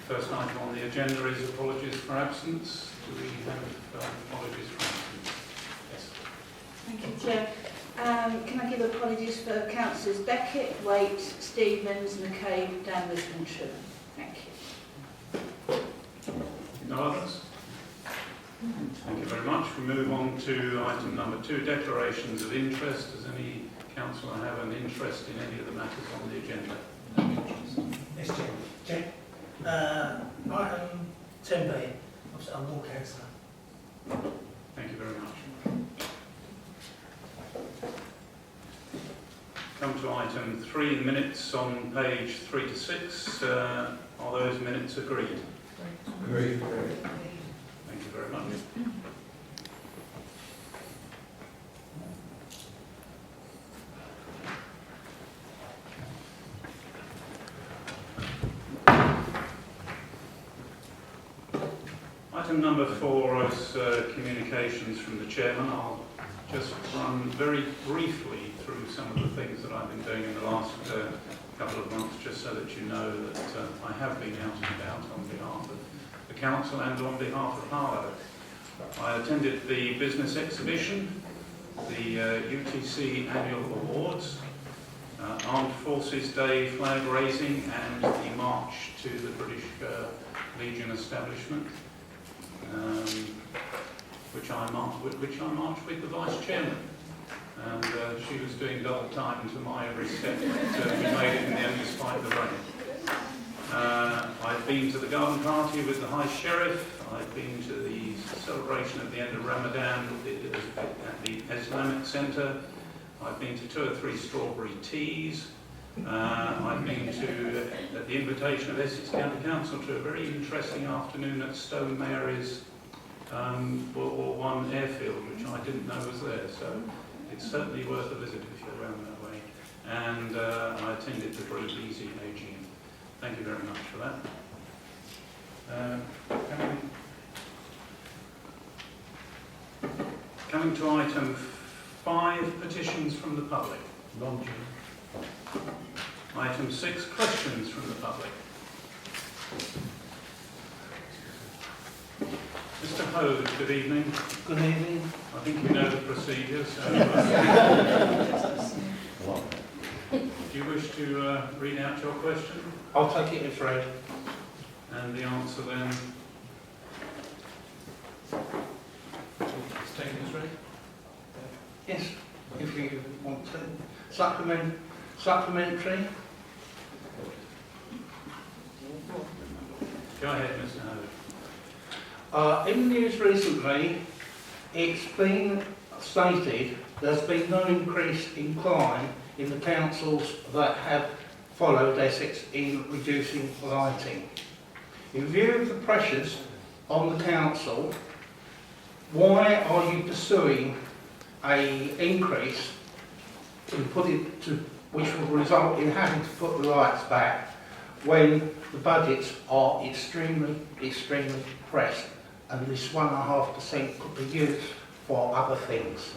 First item on the agenda is apologies for absence. Do we have apologies for absence? Yes. Thank you, Chair. Can I give apologies for Councillors Beckett, Waite, Stevens, McCabe, Danvers and True? Thank you. No others? Thank you very much. We move on to item number 2, declarations of interest. Does any councillor have an interest in any of the matters on the agenda? No interest. Yes, Chair. Item 10B. I'm more councillor. Thank you very much. Come to item 3, minutes on page 3 to 6. Are those minutes agreed? Agreed. Thank you very much. Item number 4 is communications from the chairman. I'll just run very briefly through some of the things that I've been doing in the last couple of months, just so that you know that I have been out and about on behalf of the council and on behalf of Harlow. I attended the business exhibition, the UTC annual awards, Armed Forces Day flag raising, and the march to the British Legion establishment, which I marched with the Vice Chairman. And she was doing double time to my respect, but we made it in the end despite the rain. I've been to the garden party with the High Sheriff. I've been to the celebration of the end of Ramadan at the Islamic Centre. I've been to 2 or 3 strawberry teas. I've been to, at the invitation of Essex County Council, to a very interesting afternoon at Stone Mary's World War I airfield, which I didn't know was there. So it's certainly worth a visit if you're around that way. And I attended the Breathe Easy AGM. Thank you very much for that. Coming to item 5, petitions from the public. Item 6, questions from the public. Mr. Hode, good evening. Good evening. I think you know the procedure, so do you wish to read out your question? I'll take it as read. And the answer then? It's taken as read? Yes, if you want to. Supplementary. Go ahead, Mr. Hode. In the news recently, it's been stated there's been no increase in crime in the councils that have followed Essex in reducing lighting. In view of the pressures on the council, why are you pursuing an increase which will result in having to put the lights back when the budgets are extremely pressed, and this 1.5% could be used for other things?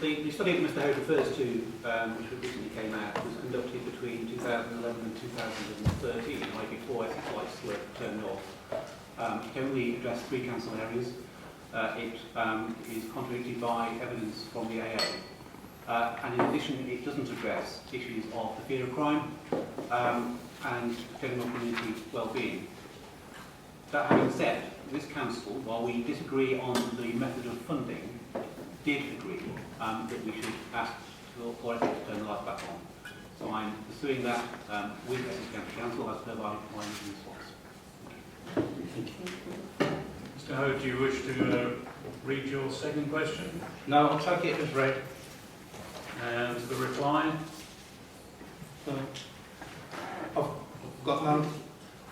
The study that Mr. Hode refers to, which recently came out, was conducted between 2011 and 2013, right before Essex lights were turned off. It only addressed 3 council areas. It is contradicted by evidence from the AA. And in addition, it doesn't address issues of the fear of crime and general community well-being. That having said, this council, while we disagree on the method of funding, did agree that we should ask for Essex to turn the lights back on. So I'm pursuing that with Essex County Council as per my response. Thank you. Mr. Hode, do you wish to read your second question? No, I'll take it as read. And the reply? I've got no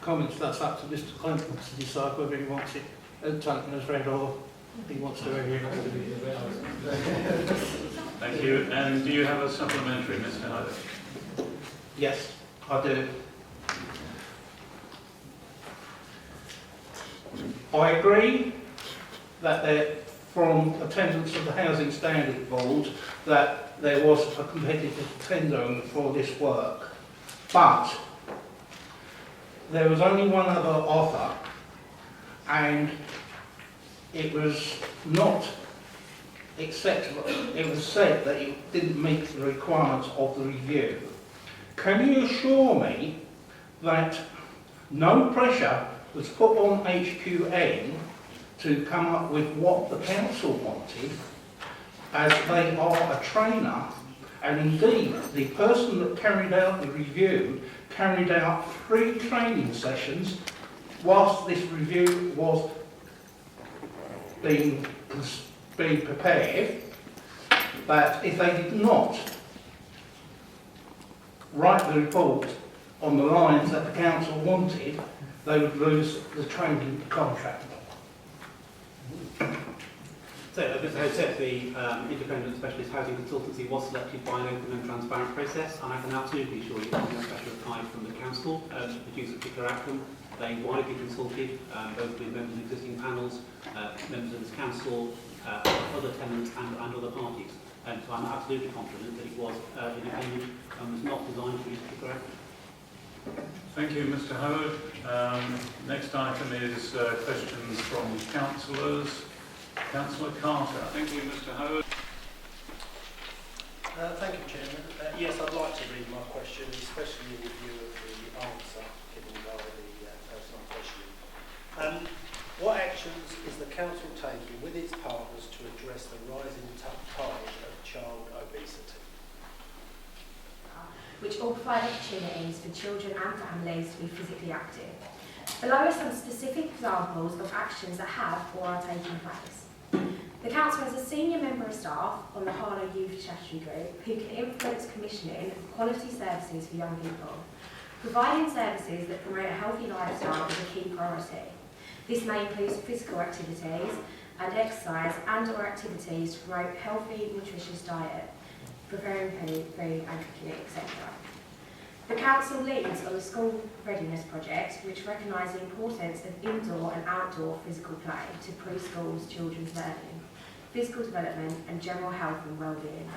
comments. That's up to Mr. Clinton to decide whether he wants it taken as read or he wants to review it. Thank you. And do you have a supplementary, Mr. Hode? Yes, I do. I agree that from attendance of the Housing Standard Board that there was a competitive tendering for this work. But there was only one other offer, and it was not acceptable. It was said that it didn't meet the requirements of the review. Can you assure me that no pressure was put on HQN to come up with what the council wanted, as they are a trainer, and indeed the person that carried out the review carried out 3 training sessions whilst this review was being prepared, that if they did not write the report on the lines that the council wanted, they would lose the training contract. So, as Mr. Howe said, the independent specialist housing consultancy was selected by an open and transparent process, and I can absolutely assure you that no pressure applied from the council to produce a particular outcome. They widely consulted, both with members of existing panels, members of this council, other tenants and other parties. So I'm absolutely confident that it was independent and was not designed to be a particular outcome. Thank you, Mr. Howard. Next item is questions from councillors. Councillor Carter. Thank you, Mr. Howard. Thank you, Chairman. Yes, I'd like to read my question, especially in view of the answer given by the person I'm questioning. What actions is the council taking with its partners to address the rising tide of child obesity? Which all provide opportunities for children and families to be physically active. Below are some specific examples of actions that have or are taking place. The council has a senior member of staff on the Harlow Youth Strategy Group who can influence commissioning of quality services for young people. Providing services that promote a healthy lifestyle is a key priority. This may include physical activities and exercise and/or activities to promote healthy, nutritious diet, preparing food and cooking, etc. The council leads on the School Readiness Project, which recognises the importance of indoor and outdoor physical play to preschools children's learning, physical development and general health and well-being.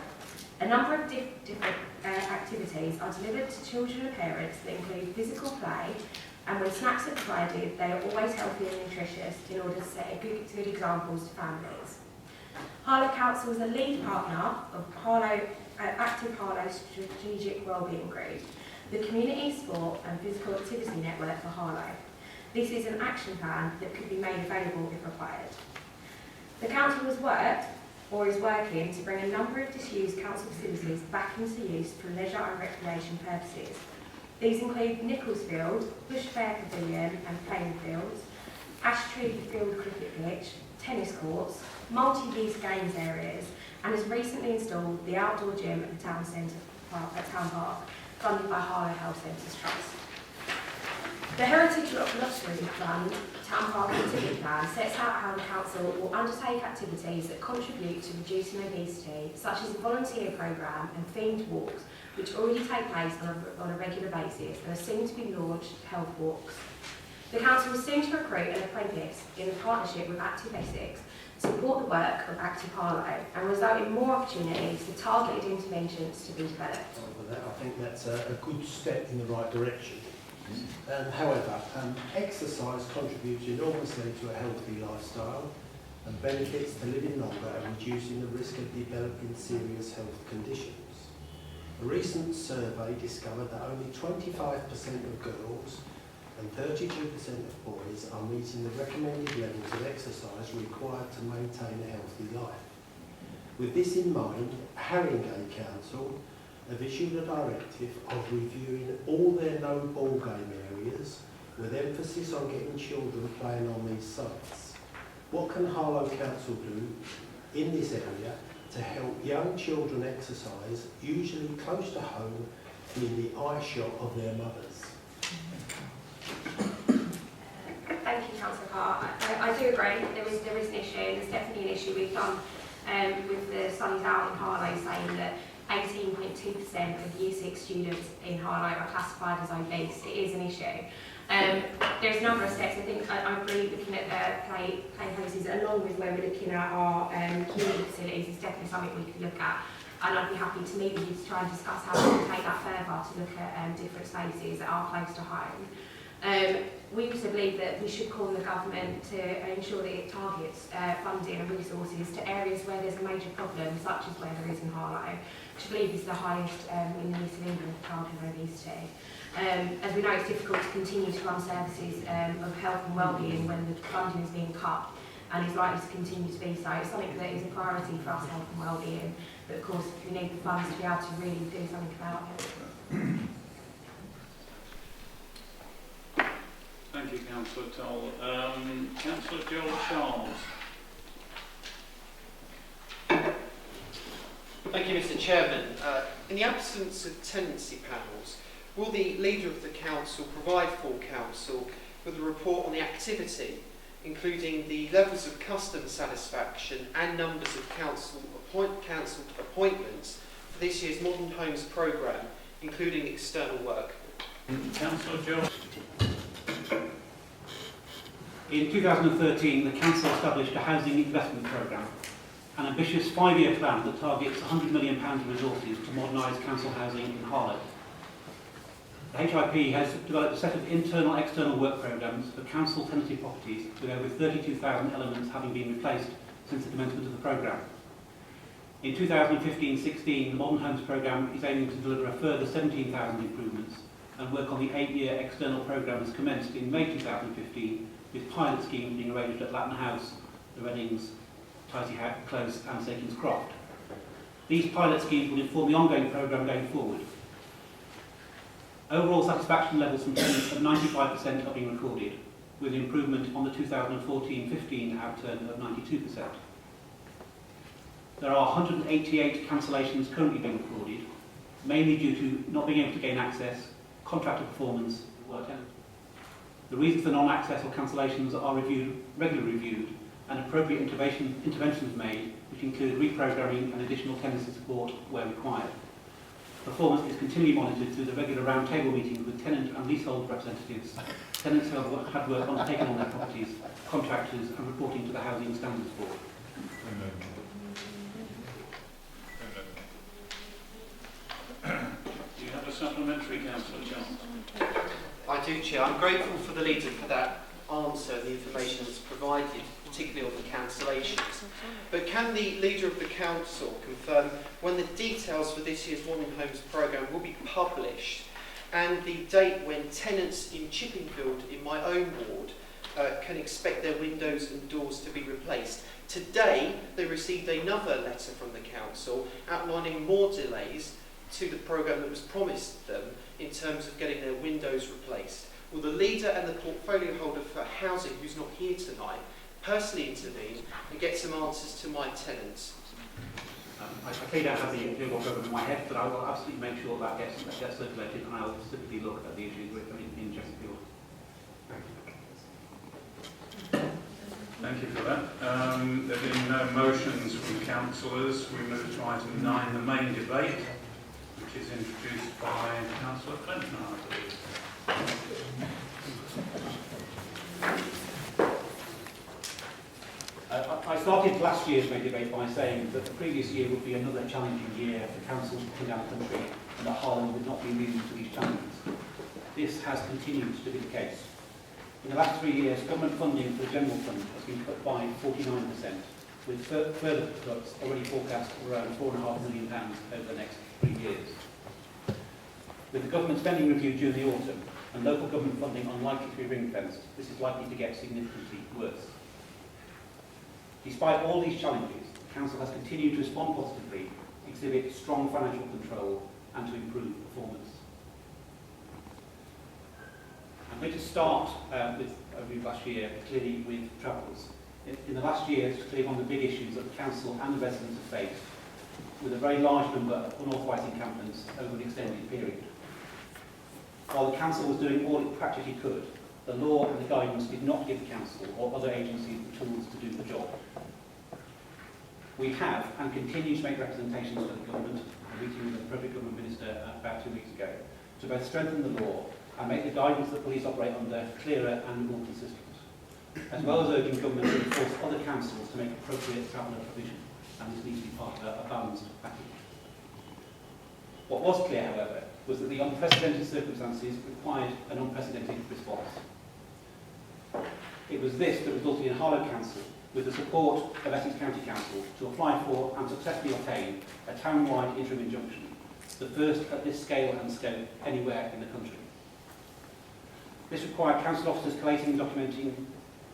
A number of different activities are delivered to children and parents that include physical play, and when snacks are provided, they are always healthy and nutritious in order to set good examples to families. Harlow Council is a lead partner of Active Harlow Strategic Wellbeing Group, the community sport and physical activity network for Harlow. This is an action plan that could be made available if required. The council has worked or is working to bring a number of disused council facilities back into use for leisure and recreation purposes. These include Nichols Field, Bush Fair Pavilion and playing fields, Ash Tree Field cricket pitch, tennis courts, multi-use games areas, and has recently installed the outdoor gym at the Town Centre at Town Park, funded by Harlow Health Centres Trust. The Heritage Lottery Fund Town Park Activity Plan sets out how the council will undertake activities that contribute to reducing obesity, such as a volunteer programme and themed walks, which already take place on a regular basis and are soon to be launched health walks. The council is soon to recruit an apprentice in partnership with Active Essex to support the work of Active Harlow and result in more opportunities for targeted interventions to be developed. I think that's a good step in the right direction. However, exercise contributes enormously to a healthy lifestyle and benefits to living longer and reducing the risk of developing serious health conditions. A recent survey discovered that only 25% of girls and 32% of boys are meeting the recommended levels of exercise required to maintain a healthy life. With this in mind, Haringey Council have issued a directive of reviewing all their no-ball game areas with emphasis on getting children playing on these sites. What can Harlow Council do in this area to help young children exercise, usually close to home, in the eye shot of their mothers? Thank you, Councillor Carr. I do agree, there is an issue, there's definitely an issue. We've done with the studies out in Harlow saying that 18.2% of Year 6 students in Harlow are classified as obese. It is an issue. There's a number of steps. I think I agree looking at play places, along with where we're looking at our community facilities, is definitely something we could look at. And I'd be happy to meet with you to try and discuss how we can take that further to look at different spaces that are close to home. We also believe that we should call on the government to ensure that it targets funding and resources to areas where there's a major problem, such as where there is in Harlow, which I believe is the highest in the East of England for childhood obesity. As we know, it's difficult to continue to run services of health and wellbeing when the funding is being cut, and is likely to continue to be so. It's something that is a priority for us, health and wellbeing, but of course we need the funds to be able to really do something about it. Thank you, Councillor Toll. Councillor Joel Charles. Thank you, Mr. Chairman. In the absence of tenancy panels, will the Leader of the Council provide full Council with a report on the activity, including the levels of customer satisfaction and numbers of council appointments for this year's Modern Homes programme, including external work? Councillor Joel. In 2013, the Council established a housing investment programme, an ambitious 5-year plan that targets £100 million in resources to modernise council housing in Harlow. The HIP has developed a set of internal and external work programmes for council tenancy properties, with over 32,000 elements having been replaced since the commencement of the programme. In 2015-16, the Modern Homes programme is aiming to deliver a further 17,000 improvements, and work on the 8-year external programme has commenced in May 2015, with pilot schemes being arranged at Latin House, the Readings, Ticey Close and Sakins Croft. These pilot schemes will inform the ongoing programme going forward. Overall satisfaction levels from tenants of 95% are being recorded, with improvement on the 2014-15 outturn of 92%. There are 188 cancellations currently being recorded, mainly due to not being able to gain access, contractor performance, or tenant. The reasons for non-access or cancellations are regularly reviewed, and appropriate interventions made, which include reprogramming and additional tenancy support where required. Performance is continually monitored through the regular roundtable meetings with tenant and leasehold representatives, tenants who have had work undertaken on their properties, contractors, and reporting to the Housing Standards Board. Do you have a supplementary, Councillor Charles? I do, Chair. I'm grateful for the Leader for that answer and the information that's provided, particularly on the cancellations. But can the Leader of the Council confirm when the details for this year's Modern Homes programme will be published, and the date when tenants in Chippingfield, in my own ward, can expect their windows and doors to be replaced? Today, they received another letter from the Council outlining more delays to the programme that was promised them in terms of getting their windows replaced. Will the Leader and the portfolio holder for housing, who's not here tonight, personally intervene and get some answers to my tenants? I clearly don't have the legal program in my head, but I will absolutely make sure that gets circulated, and I will specifically look at the issues in Chesterfield. Thank you for that. There being no motions from councillors, we move to item 9, the main debate, which is introduced by Councillor Clinton, I believe. I started last year's main debate by saying that the previous year would be another challenging year for councils up and down the country, and that Harlow would not be immune to these challenges. This has continued to be the case. In the last 3 years, government funding for the general fund has been cut by 49%, with further cuts already forecast of around £4.5 million over the next 3 years. With the government spending review due in the autumn and local government funding unlikely to be ring-fenced, this is likely to get significantly worse. Despite all these challenges, the Council has continued to respond positively, exhibit strong financial control and to improve performance. I'm going to start with a review last year, clearly with travellers. In the last year, it's clearly one of the big issues that the Council and the residents have faced, with a very large number of unauthorised encampments over an extended period. While the Council was doing all it practically could, the law and the guidance did not give the Council or other agencies the tools to do the job. We have and continue to make representations to the government, a meeting with the appropriate government minister about 2 weeks ago, to both strengthen the law and make the guidance that police operate under clearer and more consistent. as well as urging government to enforce other councils to make appropriate traveller provision, and this needs to be part of a balanced package. What was clear, however, was that the unprecedented circumstances required an unprecedented response. It was this that resulted in Harlow Council, with the support of Essex County Council, to apply for and successfully obtain a town-wide interim injunction, the first at this scale and scope anywhere in the country. This required council officers collating and documenting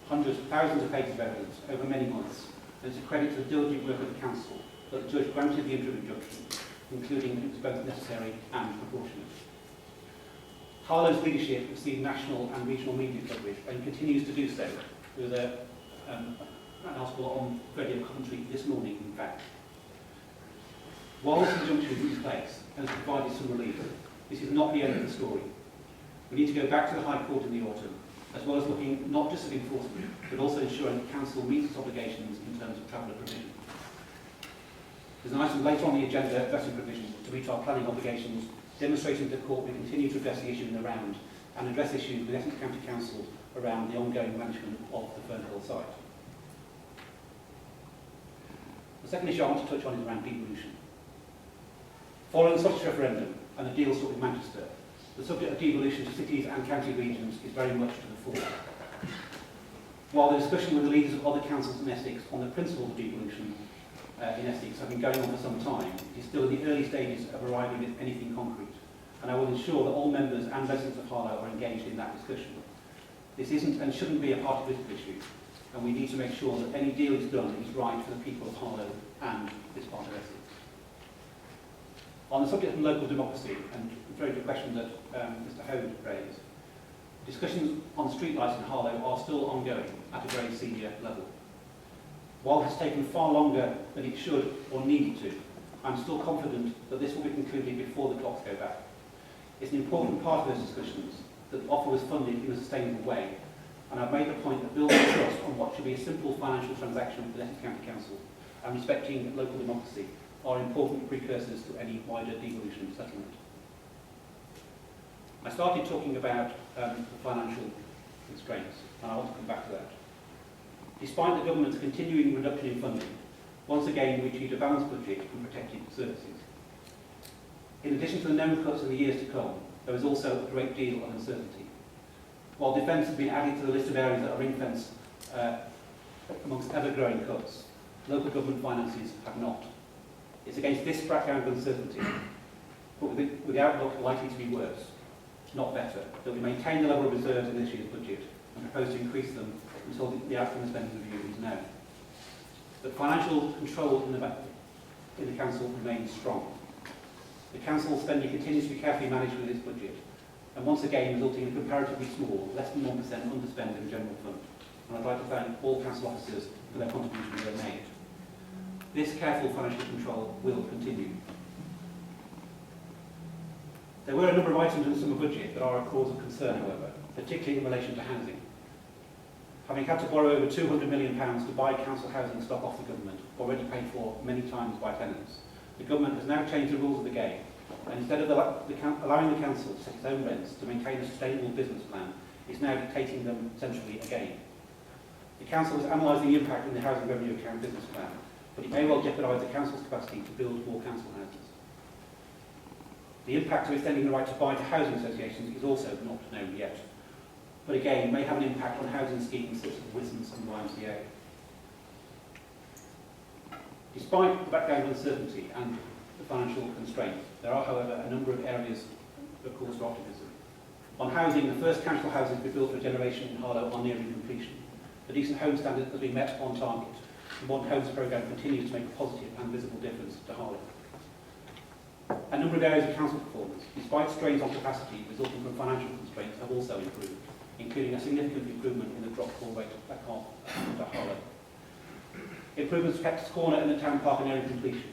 hundreds of thousands of pages of evidence over many months, and it's a credit to the diligent work of the council that the judge granted the interim injunction, including it was both necessary and proportionate. Harlow's leadership received national and regional media coverage and continues to do so, with an article on radio commentary this morning, in fact. While this injunction is in place and has provided some relief, this is not the end of the story. We need to go back to the High Court in the autumn, as well as looking not just at enforcement, but also ensuring the Council meets its obligations in terms of traveller provision. There's an item later on the agenda addressing provision to meet our planning obligations, demonstrating that the Court will continue to address the issue in the round and address issues with Essex County Council around the ongoing management of the Fernhill site. The second issue I want to touch on is around devolution. Following the Scottish referendum and the deal struck with Manchester, the subject of devolution to cities and county regions is very much to the fore. While the discussion with the leaders of other councils in Essex on the principles of devolution in Essex have been going on for some time, it is still in the early stages of arriving at anything concrete, and I will ensure that all members and residents of Harlow are engaged in that discussion. This isn't and shouldn't be a party political issue, and we need to make sure that any deal is done that is right for the people of Harlow and this part of Essex. On the subject of local democracy, and a very good question that Mr. Hode raised, discussions on streetlights in Harlow are still ongoing at a very senior level. While it has taken far longer than it should or needed to, I'm still confident that this will be concluded before the clocks go back. It's an important part of those discussions that the offer was funded in a sustainable way, and I've made the point that building trust on what should be a simple financial transaction with Essex County Council and respecting local democracy are important precursors to any wider devolution settlement. I started talking about the financial constraints, and I want to come back to that. Despite the government's continuing reduction in funding, once again we achieved a balanced budget and protected services. In addition to the known cuts in the years to come, there is also a great deal of uncertainty. While defence has been added to the list of areas that are ring-fenced amongst ever-growing cuts, local government finances have not. It's against this background of uncertainty, but with the outlook likely to be worse, not better, that we maintain the level of reserves in this year's budget and propose to increase them until the outcome of spending review is known. But financial control in the Council remains strong. The Council spending continues to be carefully managed within its budget, and once again resulting in a comparatively small, less than 1% underspend in the general fund. And I'd like to thank all Council officers for their contribution they have made. This careful financial control will continue. There were a number of items in the summer budget that are a cause of concern, however, particularly in relation to housing. Having had to borrow over £200 million to buy council housing stock off the government, already paid for many times by tenants, the government has now changed the rules of the game, and instead of allowing the council to set its own rents to maintain a sustainable business plan, is now dictating them centrally again. The council is analysing the impact in the housing revenue account business plan, but it may well jeopardise the council's capacity to build more council houses. The impact of extending the right to buy to housing associations is also not known yet, but again may have an impact on housing schemes such as WISNs and YMCA. Despite the background uncertainty and the financial constraints, there are, however, a number of areas that cause for optimism. On housing, the first council houses to be built for a generation in Harlow are nearing completion. The decent home standard has been met on target. The Modern Homes programme continues to make a positive and visible difference to Harlow. A number of areas of council performance, despite strains on capacity resulting from financial constraints, have also improved, including a significant improvement in the drop-fall rate at Harlow. Improvements to Pecks Corner and the Town Park are nearing completion.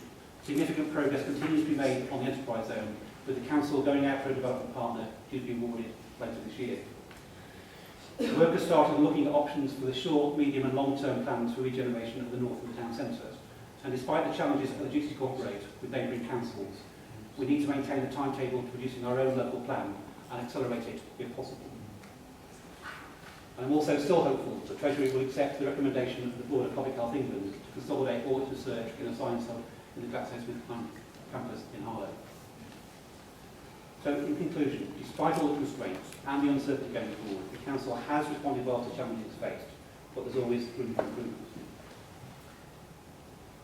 Significant progress continues to be made on the enterprise zone, with the council going out for a development partner due to be awarded later this year. The work has started looking at options for the short, medium and long-term plans for regeneration of the north of the town centre. And despite the challenges of the duty to cooperate with neighbouring councils, we need to maintain the timetable to producing our own local plan and accelerate it if possible. And I'm also still hopeful that Treasury will accept the recommendation of the Board of Public Health England to consolidate audit research in a science hub in the GlaxoSmithKline campus in Harlow. So, in conclusion, despite all the constraints and the uncertainty going forward, the Council has responded well to challenges faced, but there's always room for improvement.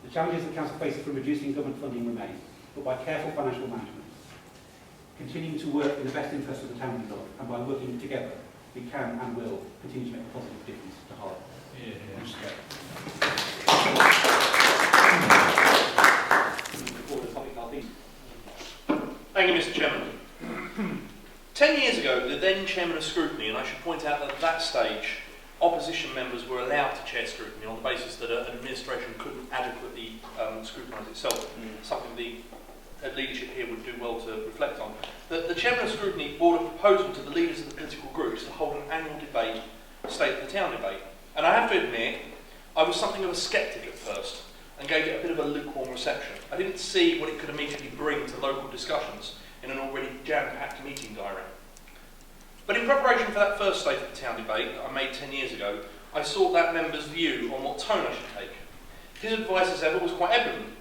The challenges the Council faces from reducing government funding remain, but by careful financial management, continuing to work in the best interest of the town we love, and by working together, we can and will continue to make a positive difference to Harlow. Thank you, Mr. Chairman. 10 years ago, the then Chairman of Scrutiny, and I should point out that at that stage, opposition members were allowed to chair scrutiny on the basis that an administration couldn't adequately scrutinise itself, something the leadership here would do well to reflect on. The Chairman of Scrutiny brought a proposal to the leaders of the political groups to hold an annual debate, State of the Town debate. And I have to admit, I was something of a sceptic at first and gave it a bit of a lukewarm reception. I didn't see what it could immediately bring to local discussions in an already jam-packed meeting diary. But in preparation for that first State of the Town debate that I made 10 years ago, I sought that member's view on what tone I should take. His advice, as ever, was quite evident.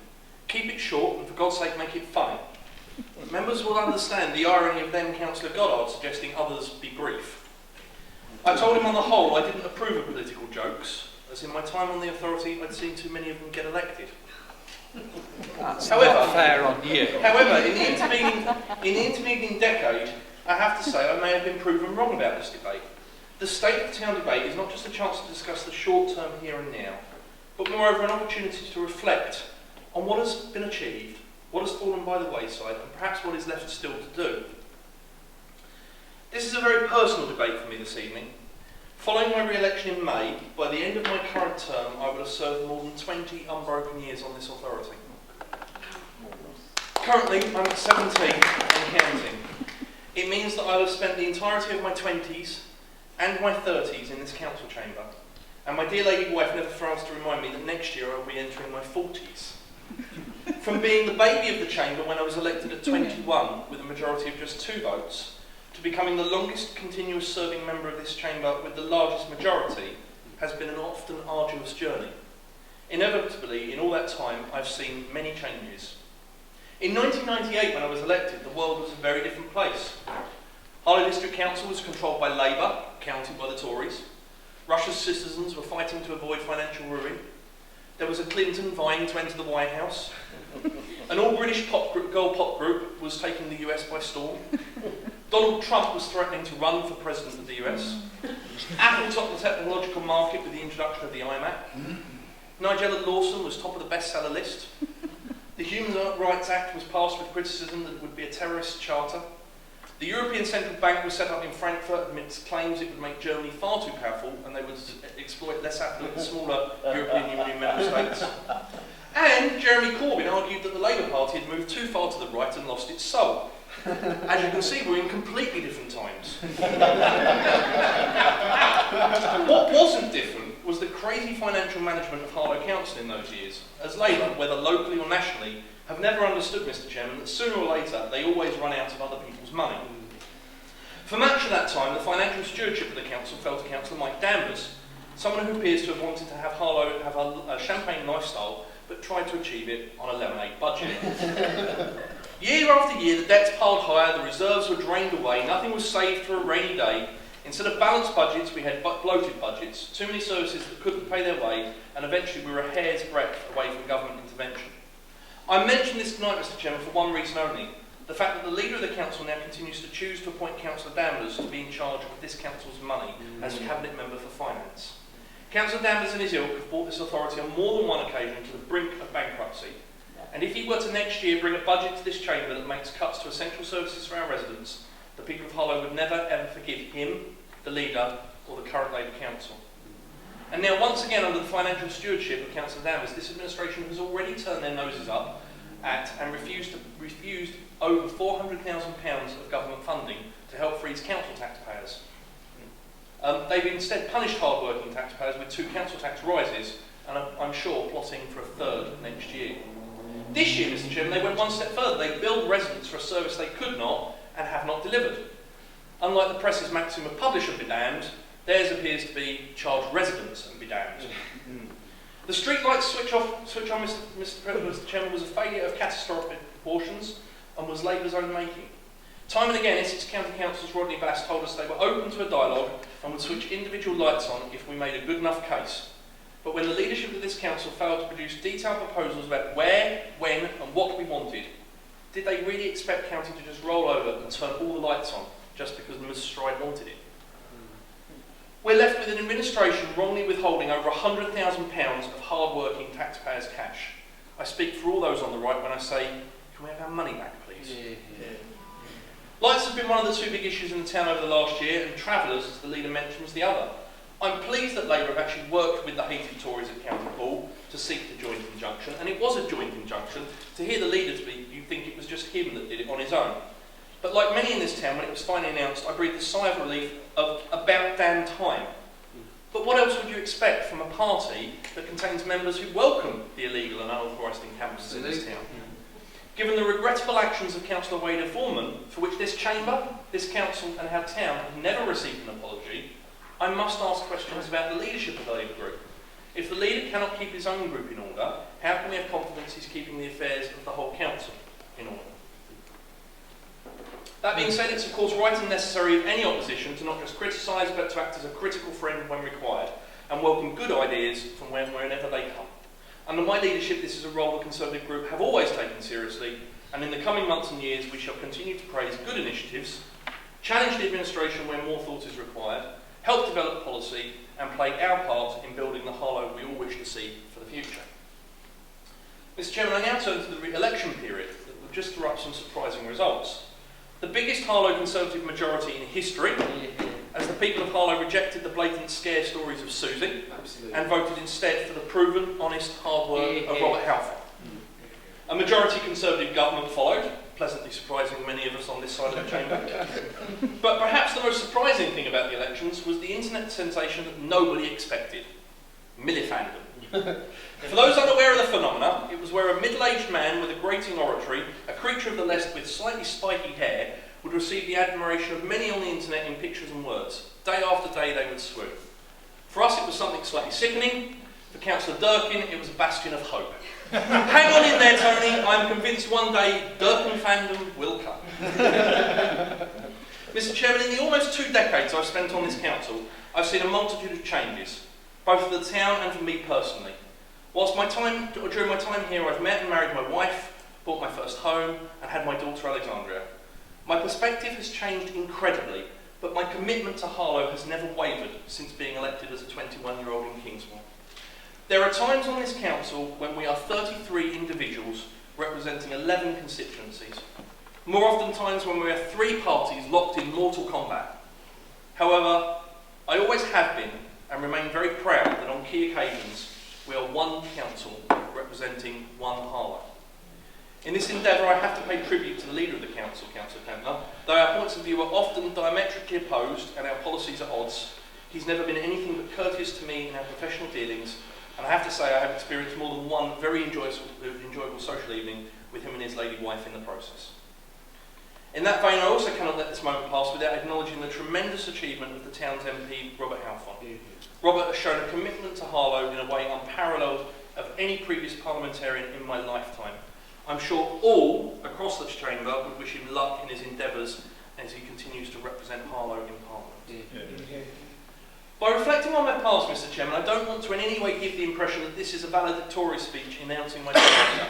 Keep it short and, for God's sake, make it funny. Members will understand the irony of then Councillor Goddard suggesting others be brief. I told him on the whole I didn't approve of political jokes, as in my time on the authority I'd seen too many of them get elected. However, fair on you. However, in the intervening decade, I have to say I may have been proven wrong about this debate. The State of the Town debate is not just a chance to discuss the short term here and now, but moreover an opportunity to reflect on what has been achieved, what has fallen by the wayside, and perhaps what is left still to do. This is a very personal debate for me this evening. Following my re-election in May, by the end of my current term, I will have served more than 20 unbroken years on this authority. Currently, I'm at 17 and counting. It means that I will have spent the entirety of my 20s and my 30s in this council chamber. And my dear lady wife never fails to remind me that next year I will be entering my 40s. From being the baby of the chamber when I was elected at 21 with a majority of just 2 votes, to becoming the longest continuous serving member of this chamber with the largest majority, has been an often arduous journey. Inevitably, in all that time, I've seen many changes. In 1998, when I was elected, the world was a very different place. Harlow District Council was controlled by Labour, counted by the Tories. Russia's citizens were fighting to avoid financial ruin. There was a Clinton vying to enter the White House. An all-British girl pop group was taking the US by storm. Donald Trump was threatening to run for president of the US. Apple topped the technological market with the introduction of the iMac. Nigella Lawson was top of the bestseller list. The Human Rights Act was passed with criticism that it would be a terrorist charter. The European Central Bank was set up in Frankfurt amidst claims it would make Germany far too powerful and they would exploit less affluent, smaller European Union member states. And Jeremy Corbyn argued that the Labour Party had moved too far to the right and lost its soul. As you can see, we're in completely different times. What wasn't different was the crazy financial management of Harlow Council in those years, as Labour, whether locally or nationally, have never understood, Mr. Chairman, that sooner or later they always run out of other people's money. For much of that time, the financial stewardship of the council fell to Councillor Mike Danvers, someone who appears to have wanted to have Harlow have a champagne lifestyle, but tried to achieve it on a lemonade budget. Year after year, the debts piled higher, the reserves were drained away, nothing was saved for a rainy day. Instead of balanced budgets, we had bloated budgets, too many services that couldn't pay their way, and eventually we were a hair's breadth away from government intervention. I mention this tonight, Mr. Chairman, for one reason only: the fact that the leader of the council now continues to choose to appoint Councillor Danvers to be in charge of this council's money as cabinet member for finance. Councillor Danvers and his ilk have brought this authority on more than one occasion to the brink of bankruptcy. And if he were to next year bring a budget to this chamber that makes cuts to essential services for our residents, the people of Harlow would never ever forgive him, the leader, or the current Labour Council. And now, once again, under the financial stewardship of Councillor Danvers, this administration has already turned their noses up at and refused over £400,000 of government funding to help freeze council taxpayers. They've instead punished hard-working taxpayers with 2 council tax rises, and I'm sure plotting for a 3rd next year. This year, Mr. Chairman, they went one step further. They billed residents for a service they could not and have not delivered. Unlike the press's maxim of publish or be damned, Theirs appears to be charge residents and be damned. The streetlights switch on, Mr. Chairman, was a failure of catastrophic proportions and was Labour's own making. Time and again, Essex County Council's Rodney Bass told us they were open to a dialogue and would switch individual lights on if we made a good enough case. But when the leadership of this council failed to produce detailed proposals about where, when and what we wanted, did they really expect County to just roll over and turn all the lights on just because Mr. Stride wanted it? We're left with an administration wrongly withholding over £100,000 of hard-working taxpayers' cash. I speak for all those on the right when I say, can we have our money back, please? Lights have been one of the two big issues in the town over the last year, and travellers, as the leader mentioned, was the other. I'm pleased that Labour have actually worked with the hated Tories at County Hall to seek the joint injunction, and it was a joint injunction. To hear the leader speak, you'd think it was just him that did it on his own. But like many in this town, when it was finally announced, I breathed a sigh of relief of about damn time. But what else would you expect from a party that contains members who welcome the illegal and unauthorised encampments in this town? Given the regrettable actions of Councillor Wade Foreman, for which this chamber, this council and our town have never received an apology, I must ask questions about the leadership of the Labour group. If the leader cannot keep his own group in order, how can we have confidence he's keeping the affairs of the whole council in order? That being said, it's of course right and necessary of any opposition to not just criticise but to act as a critical friend when required and welcome good ideas from wherever they come. Under my leadership, this is a role the Conservative group have always taken seriously, and in the coming months and years we shall continue to praise good initiatives, challenge the administration where more thought is required, help develop policy and play our part in building the Harlow we all wish to see for the future. Mr. Chairman, I now turn to the re-election period that will just throw up some surprising results. The biggest Harlow Conservative majority in history, as the people of Harlow rejected the blatant scare stories of Susie and voted instead for the proven, honest, hard work of Robert Halford. A majority Conservative government followed, pleasantly surprising many of us on this side of the chamber. But perhaps the most surprising thing about the elections was the internet sensation that nobody expected: millifandom. For those unaware of the phenomena, it was where a middle-aged man with a grating oratory, a creature of the West with slightly spiky hair, would receive the admiration of many on the internet in pictures and words. Day after day they would swoon. For us it was something slightly sickening. For Councillor Durkin it was a bastion of hope. Hang on in there, Tony, I'm convinced one day Durkin fandom will come. Mr. Chairman, in the almost 2 decades I've spent on this council, I've seen a multitude of changes, both for the town and for me personally. During my time here, I've met and married my wife, bought my first home, and had my daughter Alexandria. My perspective has changed incredibly, but my commitment to Harlow has never wavered since being elected as a 21-year-old in Kingsmore. There are times on this council when we are 33 individuals representing 11 constituencies. More often times when we are 3 parties locked in mortal combat. However, I always have been and remain very proud that on key occasions we are one council representing one Harlow. In this endeavour I have to pay tribute to the leader of the council, Councillor Kempner. Though our points of view are often diametrically opposed and our policies at odds, he's never been anything but courteous to me in our professional dealings, and I have to say I have experienced more than one very enjoyable social evening with him and his lady wife in the process. In that vein, I also cannot let this moment pass without acknowledging the tremendous achievement of the town's MP, Robert Halfon. Robert has shown a commitment to Harlow in a way unparalleled of any previous parliamentarian in my lifetime. I'm sure all across this chamber would wish him luck in his endeavours as he continues to represent Harlow in Parliament. By reflecting on my past, Mr. Chairman, I don't want to in any way give the impression that this is a valedictory speech announcing my departure.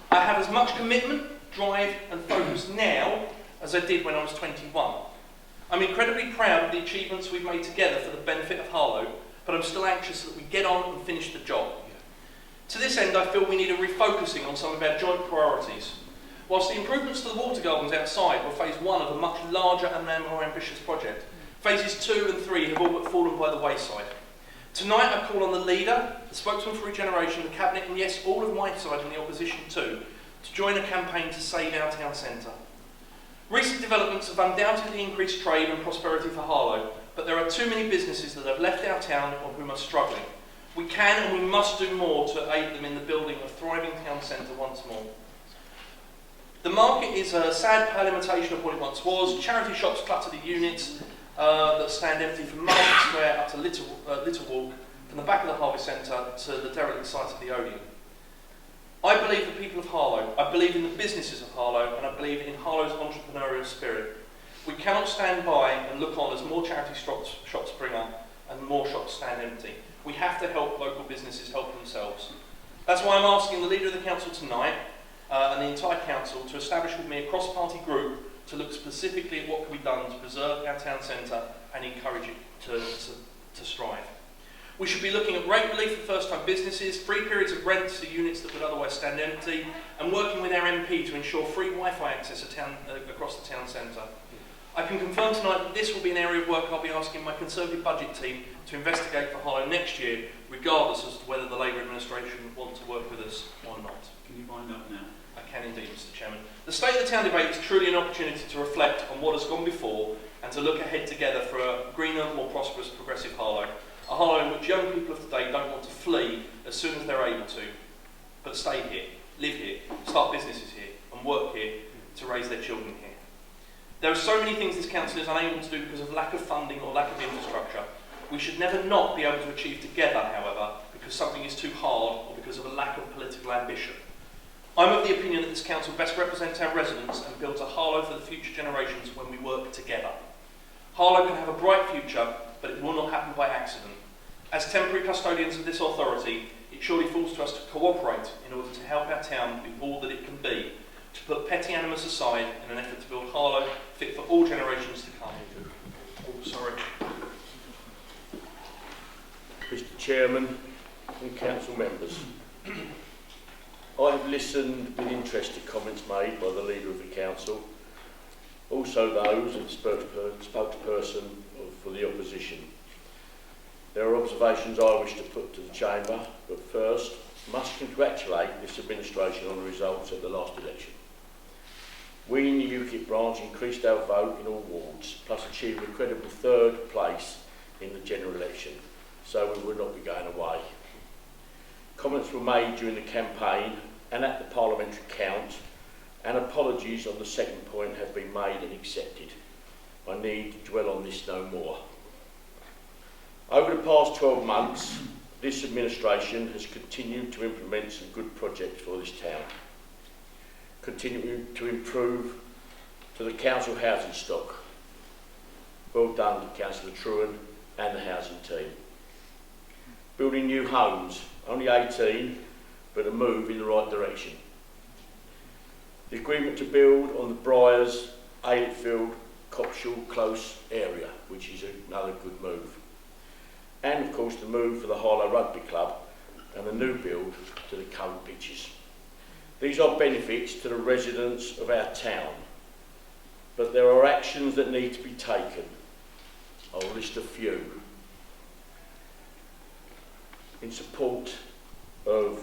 I have as much commitment, drive and focus now as I did when I was 21. I'm incredibly proud of the achievements we've made together for the benefit of Harlow, but I'm still anxious that we get on and finish the job. To this end, I feel we need a refocusing on some of our joint priorities. Whilst the improvements to the water gardens outside were phase 1 of a much larger and more ambitious project, phases 2 and 3 have all but fallen by the wayside. Tonight I call on the leader, the spokesman for Regeneration, the Cabinet, and yes, all of my side and the opposition too, to join a campaign to save our town centre. Recent developments have undoubtedly increased trade and prosperity for Harlow, but there are too many businesses that have left our town or whom are struggling. We can and we must do more to aid them in the building of a thriving town centre once more. The market is a sad pale imitation of what it once was. Charity shops clutter the units, that stand empty from Market Square up to Little Walk, from the back of the Harvest Centre to the derelict site of the Odeon. I believe the people of Harlow, I believe in the businesses of Harlow, and I believe in Harlow's entrepreneurial spirit. We cannot stand by and look on as more charity shops spring up and more shops stand empty. We have to help local businesses help themselves. That's why I'm asking the Leader of the Council tonight and the entire Council to establish with me a cross-party group to look specifically at what can be done to preserve our town centre and encourage it to strive. We should be looking at rate relief for first-time businesses, free periods of rent to units that would otherwise stand empty, and working with our MP to ensure free Wi-Fi access across the town centre. I can confirm tonight that this will be an area of work I'll be asking my Conservative budget team to investigate for Harlow next year, regardless as to whether the Labour administration want to work with us or not. Can you wind up now? I can indeed, Mr. Chairman. The State of the Town debate is truly an opportunity to reflect on what has gone before and to look ahead together for a greener, more prosperous, progressive Harlow. A Harlow in which young people of today don't want to flee as soon as they're able to, but stay here, live here, start businesses here and work here to raise their children here. There are so many things this council is unable to do because of lack of funding or lack of infrastructure. We should never not be able to achieve together, however, because something is too hard or because of a lack of political ambition. I'm of the opinion that this council best represents our residents and builds a Harlow for the future generations when we work together. Harlow can have a bright future, but it will not happen by accident. As temporary custodians of this authority, it surely falls to us to cooperate in order to help our town be all that it can be, to put petty animus aside in an effort to build Harlow fit for all generations to come. Oh, sorry. Mr. Chairman and council members, I have listened with interest to comments made by the Leader of the Council, also those of the spokesperson for the opposition. There are observations I wish to put to the Chamber, but first must congratulate this administration on the results of the last election. We in the UKIP branch increased our vote in all wards, plus achieved a credible third place in the general election, so we will not be going away. Comments were made during the campaign and at the parliamentary count, and apologies on the second point have been made and accepted. I need to dwell on this no more. Over the past 12 months, this administration has continued to implement some good projects for this town, continuing to improve to the council housing stock. Well done to Councillor Truan and the housing team. Building new homes, only 18, but a move in the right direction. The agreement to build on the Briars, Aylfield, Copshall Close area, which is another good move. And of course the move for the Harlow Rugby Club and the new build to the current pitches. These are benefits to the residents of our town, but there are actions that need to be taken. I'll list a few. In support of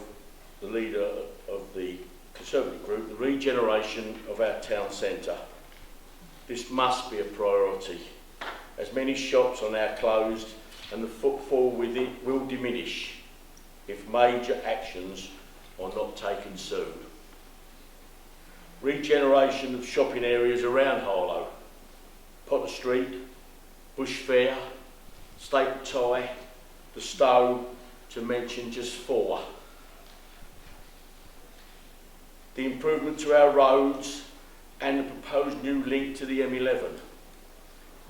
the Leader of the Conservative group, the regeneration of our town centre. This must be a priority, as many shops are now closed and the footfall with it will diminish if major actions are not taken soon. Regeneration of shopping areas around Harlow, Potter Street, Bush Fair, Staple Tie, the Stowe, to mention just 4. The improvement to our roads and the proposed new link to the M11.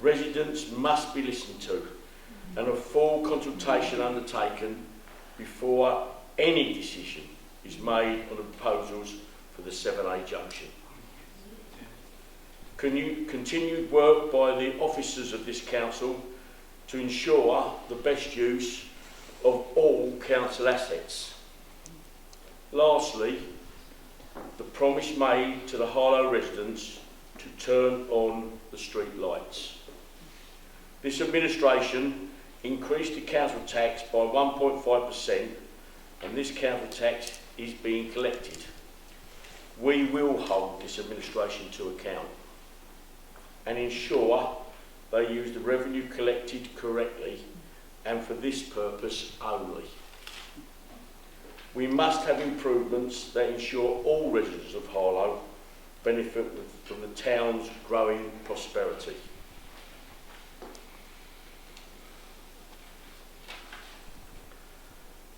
Residents must be listened to and a full consultation undertaken before any decision is made on the proposals for the 7A junction. Continued work by the officers of this council to ensure the best use of all council assets. Lastly, the promise made to the Harlow residents to turn on the street lights. This administration increased the council tax by 1.5%, and this council tax is being collected. We will hold this administration to account and ensure they use the revenue collected correctly and for this purpose only. We must have improvements that ensure all residents of Harlow benefit from the town's growing prosperity.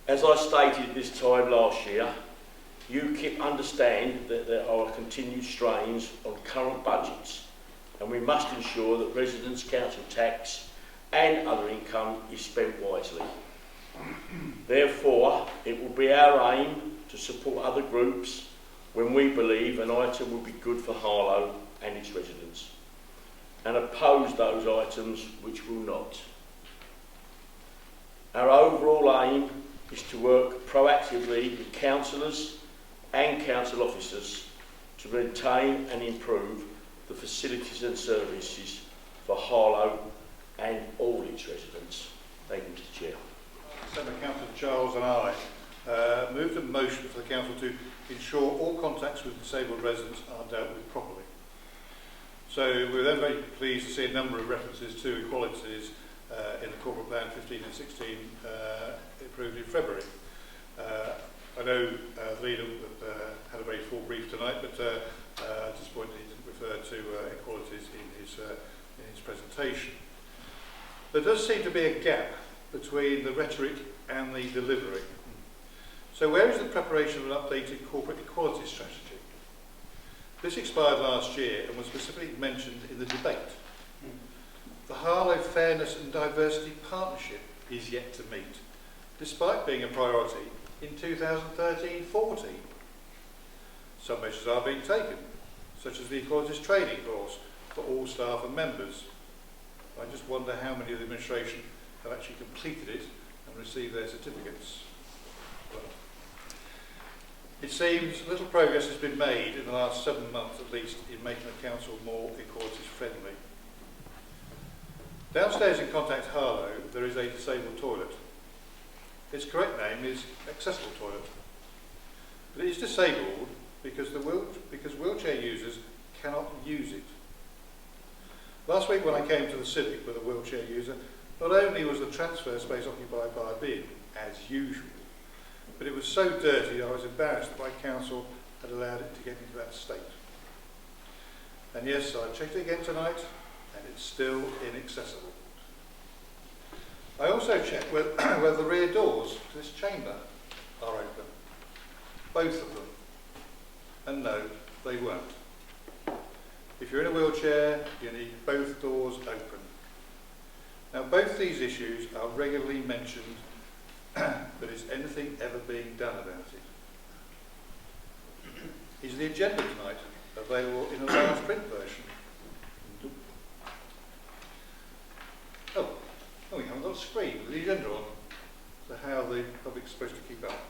As I stated this time last year, UKIP understand that there are continued strains on current budgets, and we must ensure that residents' council tax and other income is spent wisely. Therefore, it will be our aim to support other groups when we believe an item will be good for Harlow and its residents, and oppose those items which will not. Our overall aim is to work proactively with councillors and council officers to maintain and improve the facilities and services for Harlow and all its residents. Thank you, Mr. Chair. Senator Councillor Charles and I moved a motion for the council to ensure all contacts with disabled residents are dealt with properly. So we're then very pleased to see a number of references to equalities in the corporate plan 15 and 16 approved in February. I know the leader had a very full brief tonight, but disappointed he didn't refer to equalities in his presentation. There does seem to be a gap between the rhetoric and the delivery. So where is the preparation of an updated corporate equality strategy? This expired last year and was specifically mentioned in the debate. The Harlow Fairness and Diversity Partnership is yet to meet, despite being a priority in 2013-14. Some measures are being taken, such as the Equalities Training course for all staff and members. I just wonder how many of the administration have actually completed it and received their certificates. Well, it seems little progress has been made in the last 7 months at least in making the council more equalities friendly. Downstairs in Contact Harlow there is a disabled toilet. Its correct name is accessible toilet. But it is disabled because wheelchair users cannot use it. Last week when I came to the Civic with a wheelchair user, not only was the transfer space occupied by a bin, as usual, but it was so dirty I was embarrassed that my council had allowed it to get into that state. And yes, I checked it again tonight, and it's still inaccessible. I also checked whether the rear doors to this chamber are open. Both of them. And no, they weren't. If you're in a wheelchair, you need both doors open. Now, both these issues are regularly mentioned, but is anything ever being done about it? Is the agenda tonight available in a large print version? Oh, we haven't got a screen with the agenda on, so how the public's supposed to keep up.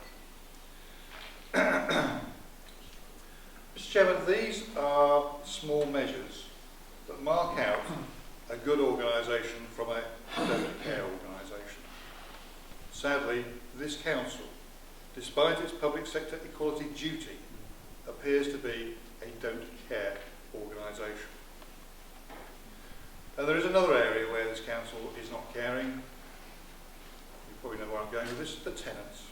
Mr. Chairman, these are small measures that mark out a good organisation from a don't care organisation. Sadly, this council, despite its public sector equality duty, appears to be a don't care organisation. And there is another area where this council is not caring. You probably know where I'm going with this, the tenants.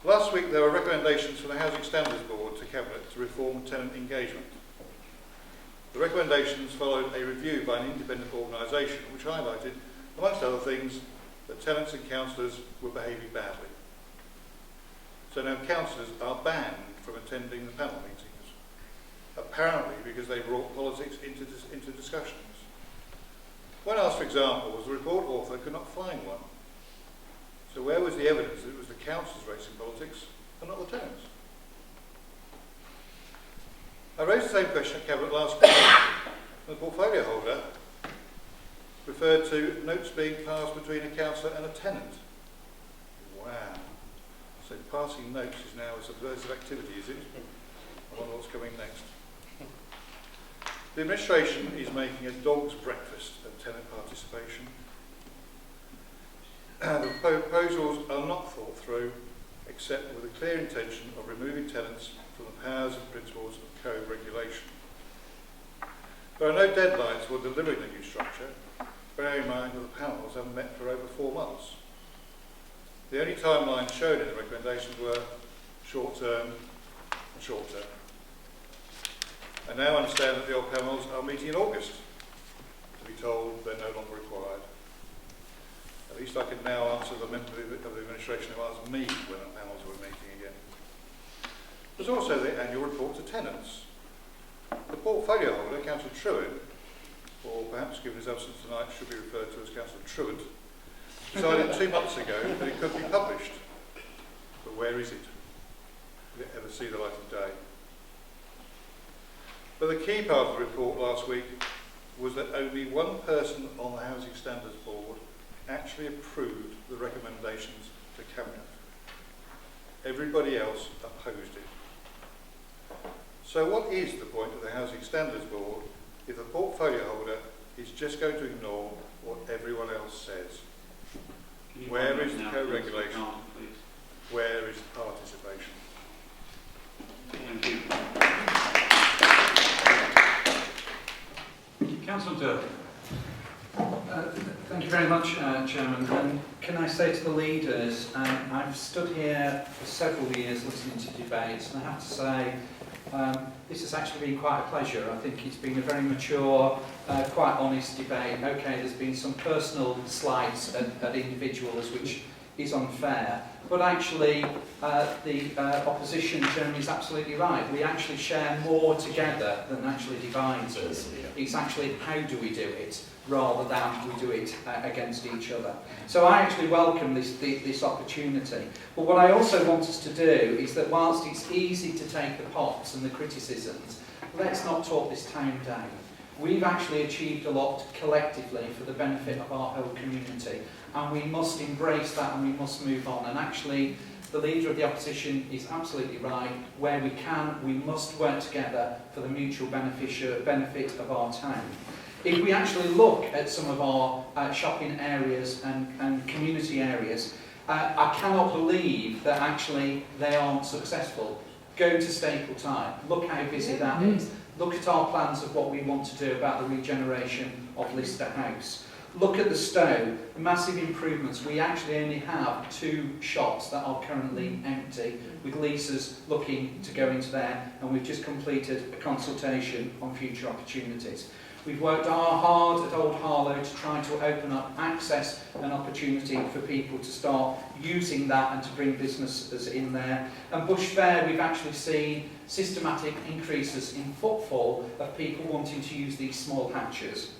Last week there were recommendations from the Housing Standards Board to Cabinet to reform tenant engagement. The recommendations followed a review by an independent organisation which highlighted, amongst other things, that tenants and councillors were behaving badly. So now councillors are banned from attending the panel meetings, apparently because they brought politics into discussions. When asked for examples, the report author could not find one. So where was the evidence that it was the councillors racing politics and not the tenants? I raised the same question at Cabinet last week, and the portfolio holder referred to notes being passed between a councillor and a tenant. Wow. So passing notes is now a subversive activity, is it? I wonder what's coming next. The administration is making a dog's breakfast of tenant participation. The proposals are not thought through, except with a clear intention of removing tenants from the powers and principles of co-regulation. There are no deadlines for delivering the new structure, bearing in mind that the panels haven't met for over 4 months. The only timelines shown in the recommendations were short-term and short-term. I now understand that the old panels are meeting in August, to be told they're no longer required. At least I can now answer the member of the administration who asked me when the panels were meeting again. There's also the annual report to tenants. The portfolio holder, Councillor Truant, or perhaps given his absence tonight should be referred to as Councillor Truant, decided 2 months ago that it could be published. But where is it? Did it ever see the light of day? But the key part of the report last week was that only one person on the Housing Standards Board actually approved the recommendations to Cabinet. Everybody else opposed it. So what is the point of the Housing Standards Board if the portfolio holder is just going to ignore what everyone else says? Where is the co-regulation? Where is the participation? Thank you. Councillor Durr. Thank you very much, Chairman. And can I say to the leaders, I've stood here for several years listening to debates, and I have to say this has actually been quite a pleasure. I think it's been a very mature, quite honest debate. Okay, there's been some personal slights at individuals, which is unfair, but actually the opposition chairman is absolutely right. We actually share more together than actually divides us. It's actually how do we do it rather than we do it against each other. So I actually welcome this opportunity. But what I also want us to do is that whilst it's easy to take the pops and the criticisms, let's not talk this town down. We've actually achieved a lot collectively for the benefit of our whole community, and we must embrace that and we must move on. And actually, the Leader of the Opposition is absolutely right. Where we can, we must work together for the mutual benefit of our town. If we actually look at some of our shopping areas and community areas, I cannot believe that actually they aren't successful. Go to Staple Time, look how busy that is. Look at our plans of what we want to do about the regeneration of Lister House. Look at the Stowe, massive improvements. We actually only have 2 shops that are currently empty, with leases looking to go into there, and we've just completed a consultation on future opportunities. We've worked hard at Old Harlow to try to open up access and opportunity for people to start using that and to bring businesses in there. And Bush Fair, we've actually seen systematic increases in footfall of people wanting to use these small hatches.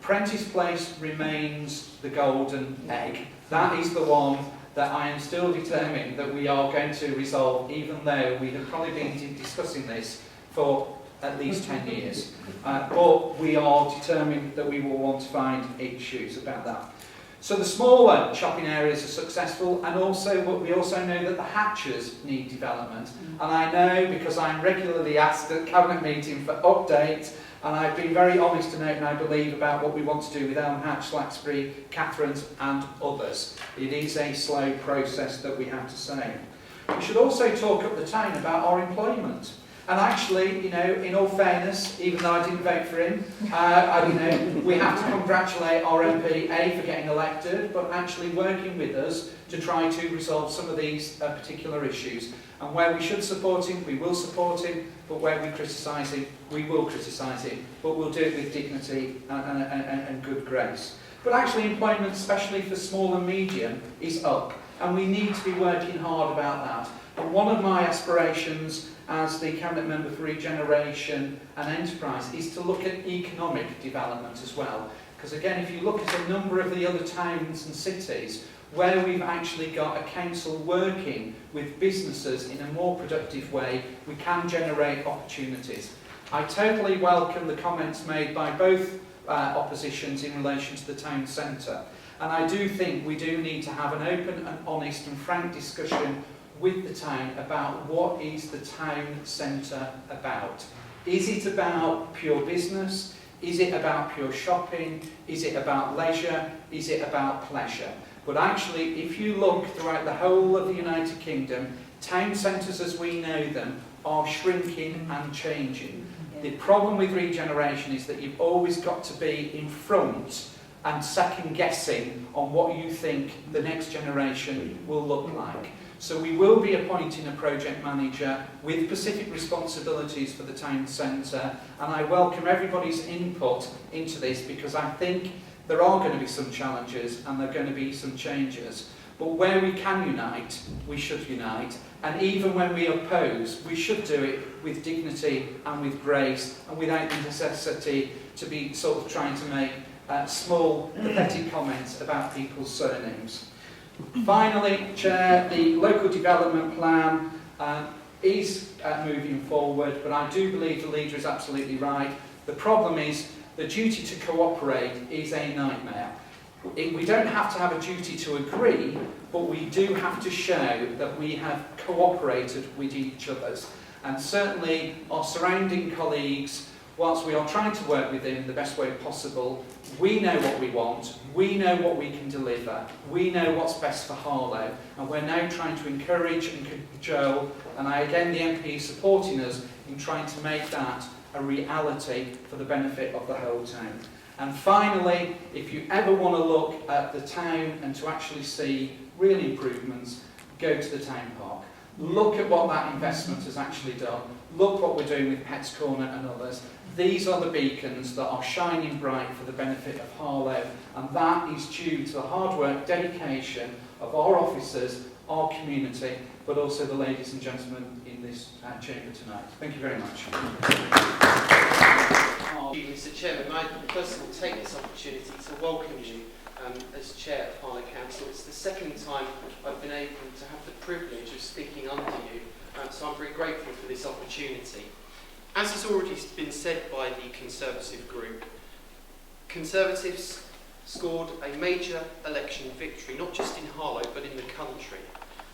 Prentice Place remains the golden egg. That is the one that I am still determined that we are going to resolve, even though we have probably been discussing this for at least 10 years. But we are determined that we will want to find issues about that. So the smaller shopping areas are successful, and we also know that the hatches need development. And I know, because I'm regularly asked at Cabinet meeting for updates, and I've been very honest to note, and I believe, about what we want to do with Elm Hatch, Laxbury, Catherine's and others. It is a slow process, that we have to say. We should also talk up the town about our employment. And actually, you know, in all fairness, even though I didn't vote for him, we have to congratulate our MP, for getting elected, but actually working with us to try to resolve some of these particular issues. And where we should support him, we will support him, but where we criticise him, we will criticise him, but we'll do it with dignity and good grace. But actually, employment, especially for small and medium, is up, and we need to be working hard about that. And one of my aspirations as the Cabinet Member for Regeneration and Enterprise is to look at economic development as well. Because again, if you look at a number of the other towns and cities where we've actually got a council working with businesses in a more productive way, we can generate opportunities. I totally welcome the comments made by both oppositions in relation to the town centre. And I do think we do need to have an open and honest and frank discussion with the town about what is the town centre about. Is it about pure business? Is it about pure shopping? Is it about leisure? Is it about pleasure? But actually, if you look throughout the whole of the United Kingdom, town centres as we know them are shrinking and changing. The problem with regeneration is that you've always got to be in front and second guessing on what you think the next generation will look like. So we will be appointing a project manager with specific responsibilities for the town centre, and I welcome everybody's input into this, because I think there are going to be some challenges and there are going to be some changes. But where we can unite, we should unite. And even when we oppose, we should do it with dignity and with grace and without the necessity to be sort of trying to make small, pathetic comments about people's surnames. Finally, Chair, the local development plan is moving forward, but I do believe the leader is absolutely right. The problem is the duty to cooperate is a nightmare. We don't have to have a duty to agree, but we do have to show that we have cooperated with each other. And certainly our surrounding colleagues, whilst we are trying to work with them in the best way possible, we know what we want, we know what we can deliver, we know what's best for Harlow, and we're now trying to encourage and cajole, and again the MP is supporting us in trying to make that a reality for the benefit of the whole town. And finally, if you ever want to look at the town and to actually see real improvements, go to the town park. Look at what that investment has actually done. Look what we're doing with Pets Corner and others. These are the beacons that are shining bright for the benefit of Harlow, and that is due to the hard work, dedication of our officers, our community, but also the ladies and gentlemen in this chamber tonight. Thank you very much. Thank you, Mr. Chairman. I first of all take this opportunity to welcome you as Chair of Harlow Council. It's the second time I've been able to have the privilege of speaking under you, so I'm very grateful for this opportunity. As has already been said by the Conservative group, Conservatives scored a major election victory, not just in Harlow but in the country.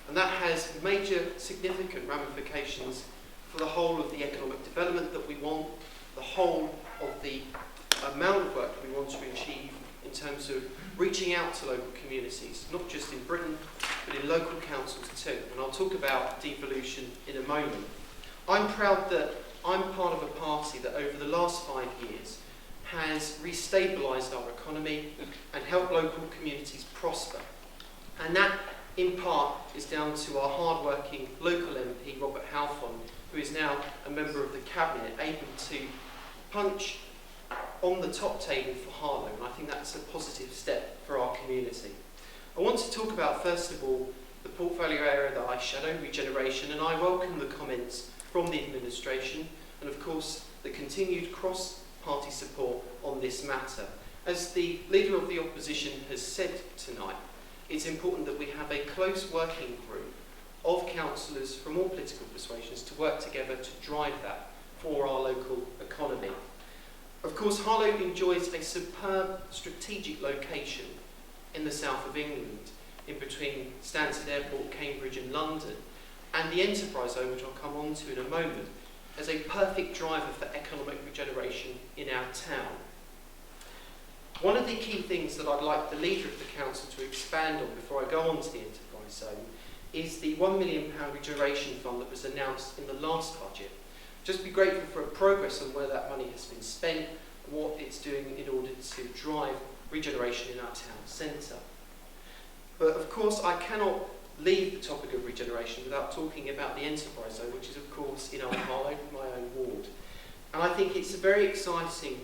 And that has major significant ramifications for the whole of the economic development that we want, the whole of the amount of work that we want to achieve in terms of reaching out to local communities, not just in Britain, but in local councils too. And I'll talk about devolution in a moment. I'm proud that I'm part of a party that over the last 5 years has restabilised our economy and helped local communities prosper. And that, in part, is down to our hard-working local MP, Robert Halfon, who is now a member of the Cabinet, able to punch on the top table for Harlow, and I think that's a positive step for our community. I want to talk about, first of all, the portfolio area that I shadow, regeneration, and I welcome the comments from the administration and, of course, the continued cross-party support on this matter. As the Leader of the Opposition has said tonight, it's important that we have a close working group of councillors from all political persuasions to work together to drive that for our local economy. Of course, Harlow enjoys a superb strategic location in the south of England, in between Stansted Airport, Cambridge and London, and the enterprise zone, which I'll come on to in a moment, as a perfect driver for economic regeneration in our town. One of the key things that I'd like the Leader of the Council to expand on before I go on to the enterprise zone is the £1 million regeneration fund that was announced in the last budget. Just be grateful for a progress on where that money has been spent and what it's doing in order to drive regeneration in our town centre. But of course I cannot leave the topic of regeneration without talking about the enterprise zone, which is of course in Old Harlow, my own ward. And I think it's a very exciting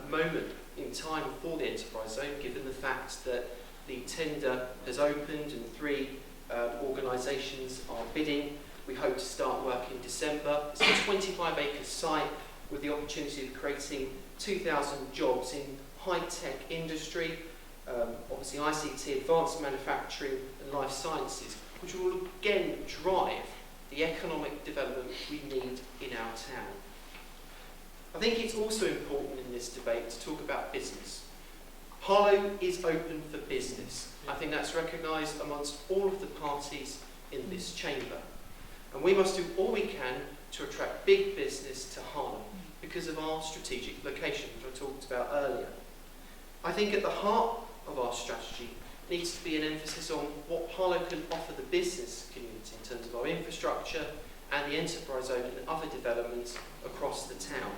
moment in time for the enterprise zone, given the fact that the tender has opened and 3 organisations are bidding. We hope to start work in December. It's a 25-acre site with the opportunity of creating 2,000 jobs in high-tech industry, obviously ICT, advanced manufacturing and life sciences, which will again drive the economic development we need in our town. I think it's also important in this debate to talk about business. Harlow is open for business. I think that's recognised amongst all of the parties in this chamber. And we must do all we can to attract big business to Harlow because of our strategic location, which I talked about earlier. I think at the heart of our strategy needs to be an emphasis on what Harlow can offer the business community in terms of our infrastructure and the enterprise zone and other developments across the town.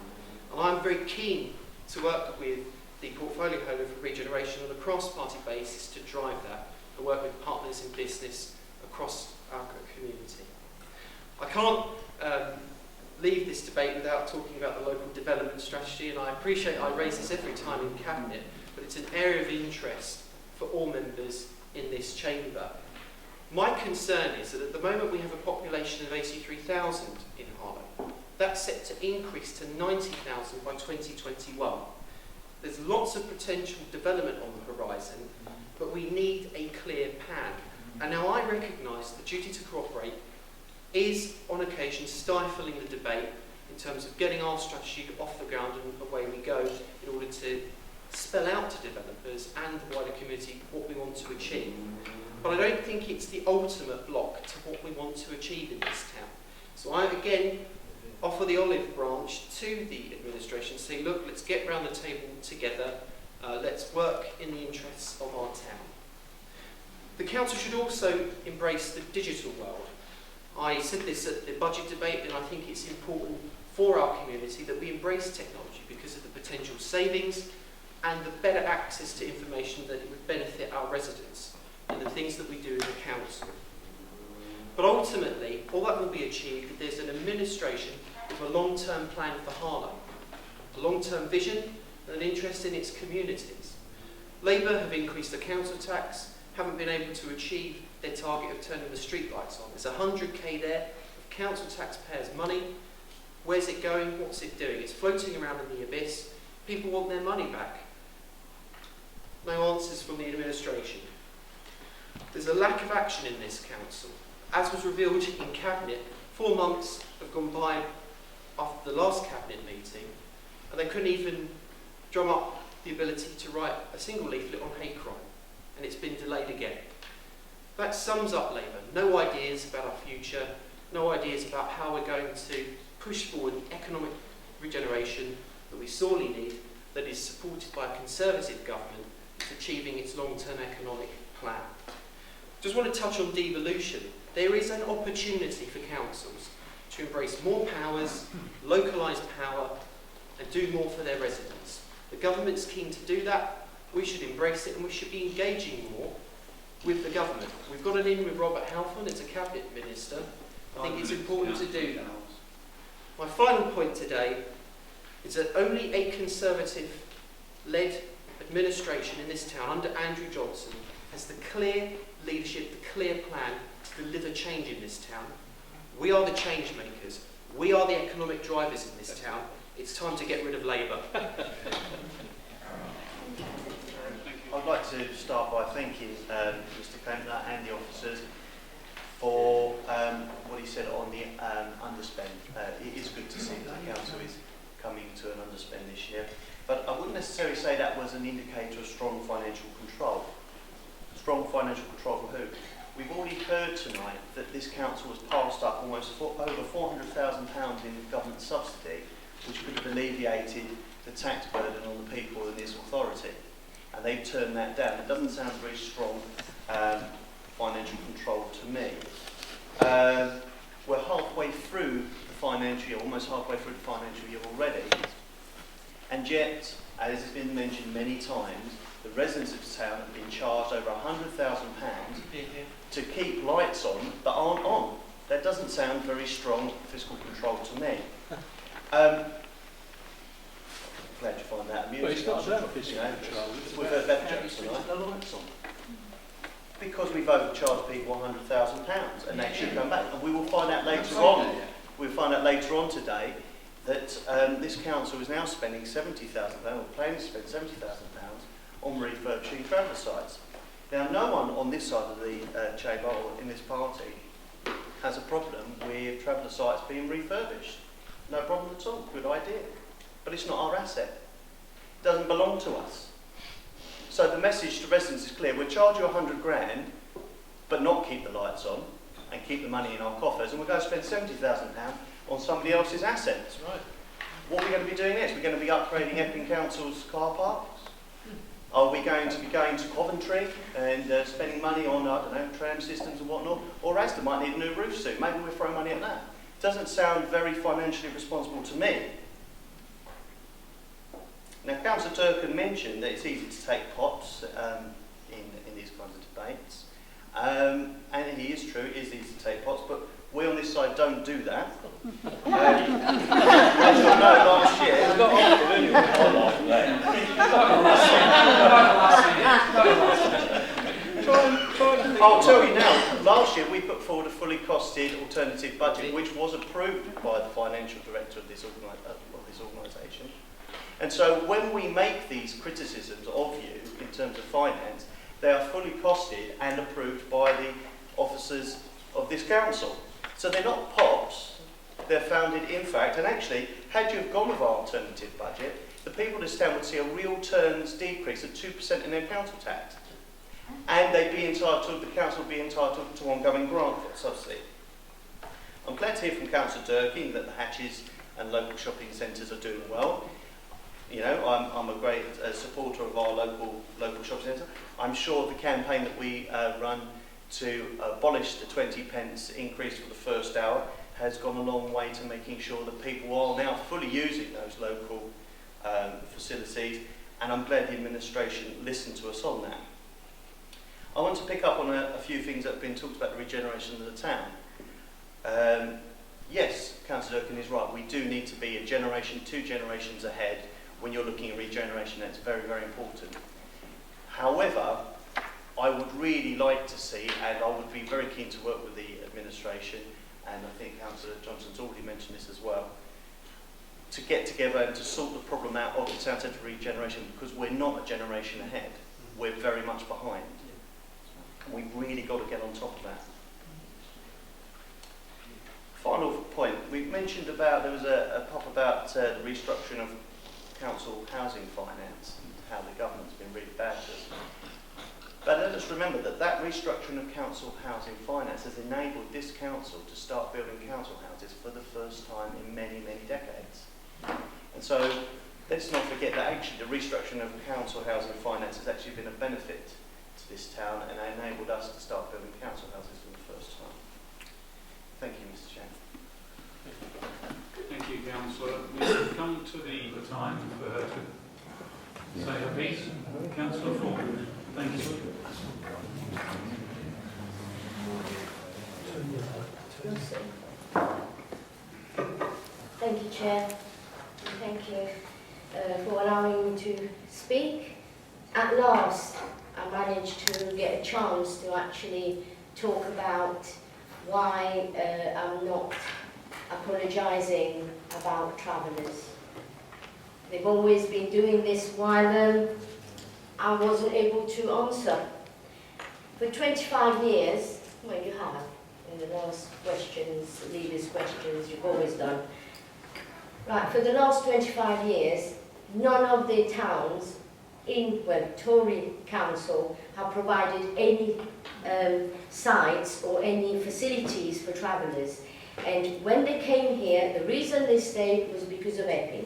And I'm very keen to work with the portfolio holder for regeneration on a cross-party basis to drive that and work with partners in business across our community. I can't leave this debate without talking about the local development strategy, and I appreciate I raise this every time in Cabinet, but it's an area of interest for all members in this chamber. My concern is that at the moment we have a population of 83,000 in Harlow. That's set to increase to 90,000 by 2021. There's lots of potential development on the horizon, but we need a clear plan. And now I recognise the duty to cooperate is on occasion stifling the debate in terms of getting our strategy off the ground and away we go in order to spell out to developers and the wider community what we want to achieve. But I don't think it's the ultimate block to what we want to achieve in this town. So I again offer the olive branch to the administration, say, look, let's get round the table together, let's work in the interests of our town. The council should also embrace the digital world. I said this at the budget debate, and I think it's important for our community that we embrace technology because of the potential savings and the better access to information that it would benefit our residents and the things that we do in the council. But ultimately, all that will be achieved if there's an administration with a long-term plan for Harlow, a long-term vision and an interest in its communities. Labour have increased the council tax, haven't been able to achieve their target of turning the streetlights on. There's 100k there of council taxpayers' money. Where's it going? What's it doing? It's floating around in the abyss. People want their money back. No answers from the administration. There's a lack of action in this council. As was revealed in Cabinet, 4 months have gone by after the last Cabinet meeting, and they couldn't even drum up the ability to write a single leaflet on hate crime, and it's been delayed again. That sums up Labour. No ideas about our future, no ideas about how we're going to push forward the economic regeneration that we sorely need, that is supported by a Conservative government that's achieving its long-term economic plan. Just want to touch on devolution. There is an opportunity for councils to embrace more powers, localise power, and do more for their residents. The government's keen to do that. We should embrace it, and we should be engaging more with the government. We've got an in with Robert Halfon, it's a cabinet minister. I think it's important to do that. My final point today is that only a Conservative-led administration in this town under Andrew Johnson has the clear leadership, the clear plan to deliver change in this town. We are the change makers. We are the economic drivers in this town. It's time to get rid of Labour. I'd like to start by thanking Mr. Kempner and the officers for what he said on the underspend. It is good to see that the council is coming to an underspend this year, but I wouldn't necessarily say that was an indicator of strong financial control. Strong financial control for who? We've already heard tonight that this council has passed up almost over £400,000 in government subsidy, which could have alleviated the tax burden on the people in this authority. And they've turned that down. It doesn't sound very strong financial control to me. We're halfway through the financial year, almost halfway through the financial year already, and yet, as has been mentioned many times, the residents of the town have been charged over £100,000 to keep lights on that aren't on. That doesn't sound very strong fiscal control to me. Glad you find that amusing. Well, it's not about fiscal control. We've heard better jokes tonight. No lights on. Because we've overcharged people £100,000, and they should come back. And we will find out later on. We'll find out later on today that this council is now spending £70,000, or planning to spend £70,000 on refurbishing traveller sites. Now, no one on this side of the chamber or in this party has a problem with traveller sites being refurbished. No problem at all. Good idea. But it's not our asset. It doesn't belong to us. So the message to residents is clear. We'll charge you £100,000, but not keep the lights on and keep the money in our coffers, and we're going to spend £70,000 on somebody else's assets. Right. What are we going to be doing next? We're going to be upgrading Epping Council's car parks? Are we going to be going to Coventry and spending money on, I don't know, tram systems and whatnot? Or Asda might need a new roof soon. Maybe we'll throw money at that. It doesn't sound very financially responsible to me. Now, Councillor Durkin mentioned that it's easy to take pots in these kinds of debates. And it is true, it is easy to take pots, but we on this side don't do that. As you'll know, last year, I'll tell you now, last year we put forward a fully costed alternative budget which was approved by the financial director of this organisation. And so when we make these criticisms of you in terms of finance, they are fully costed and approved by the officers of this council. So they're not pops, they're founded in fact, and actually, had you have gone with our alternative budget, the people of this town would see a real terms decrease of 2% in their council tax. And they'd be entitled, the council would be entitled to ongoing grant subsidy. I'm glad to hear from Councillor Durkee that the hatches and local shopping centres are doing well. You know, I'm a great supporter of our local shopping centre. I'm sure the campaign that we run to abolish the 20 pence increase for the first hour has gone a long way to making sure that people are now fully using those local facilities, and I'm glad the administration listened to us on that. I want to pick up on a few things that have been talked about the regeneration of the town. Yes, Councillor Durkin is right, we do need to be a generation, 2 generations ahead when you're looking at regeneration. That's very, very important. However, I would really like to see, and I would be very keen to work with the administration, and I think Councillor Johnson's already mentioned this as well, to get together and to sort the problem out of the town centre regeneration, because we're not a generation ahead. We're very much behind. And we've really got to get on top of that. Final point, we mentioned about, there was a pop about the restructuring of council housing finance, and how the government's been really bad to us. But let us remember that that restructuring of council housing finance has enabled this council to start building council houses for the first time in many, many decades. And so let's not forget that actually the restructuring of council housing finance has actually been a benefit to this town and enabled us to start building council houses for the first time. Thank you, Mr. Chairman. Thank you, Councillor. We've come to the time for her to say her piece. Councillor Ford. Thank you. Thank you, Chair. Thank you for allowing me to speak. At last, I managed to get a chance to actually talk about why I'm not apologising about travellers. They've always been doing this while I wasn't able to answer. For 25 years, well, you have, in the last questions, leaders' questions, you've always done. Right, for the last 25 years, none of the towns in, well, Tory Council have provided any sites or any facilities for travellers. And when they came here, the reason they stayed was because of Epping.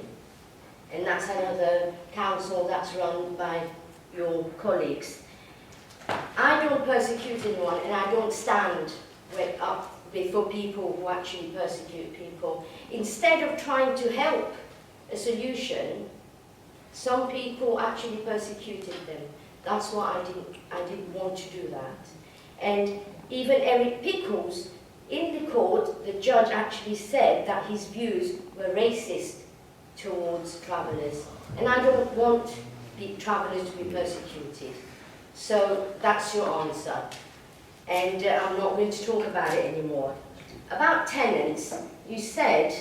And that's another council that's run by your colleagues. I don't persecute anyone, and I don't stand up before people who actually persecute people. Instead of trying to help a solution, some people actually persecuted them. That's why I didn't want to do that. And even Eric Pickles, in the court, the judge actually said that his views were racist towards travellers. And I don't want the travellers to be persecuted. So that's your answer. And I'm not going to talk about it anymore. About tenants, you said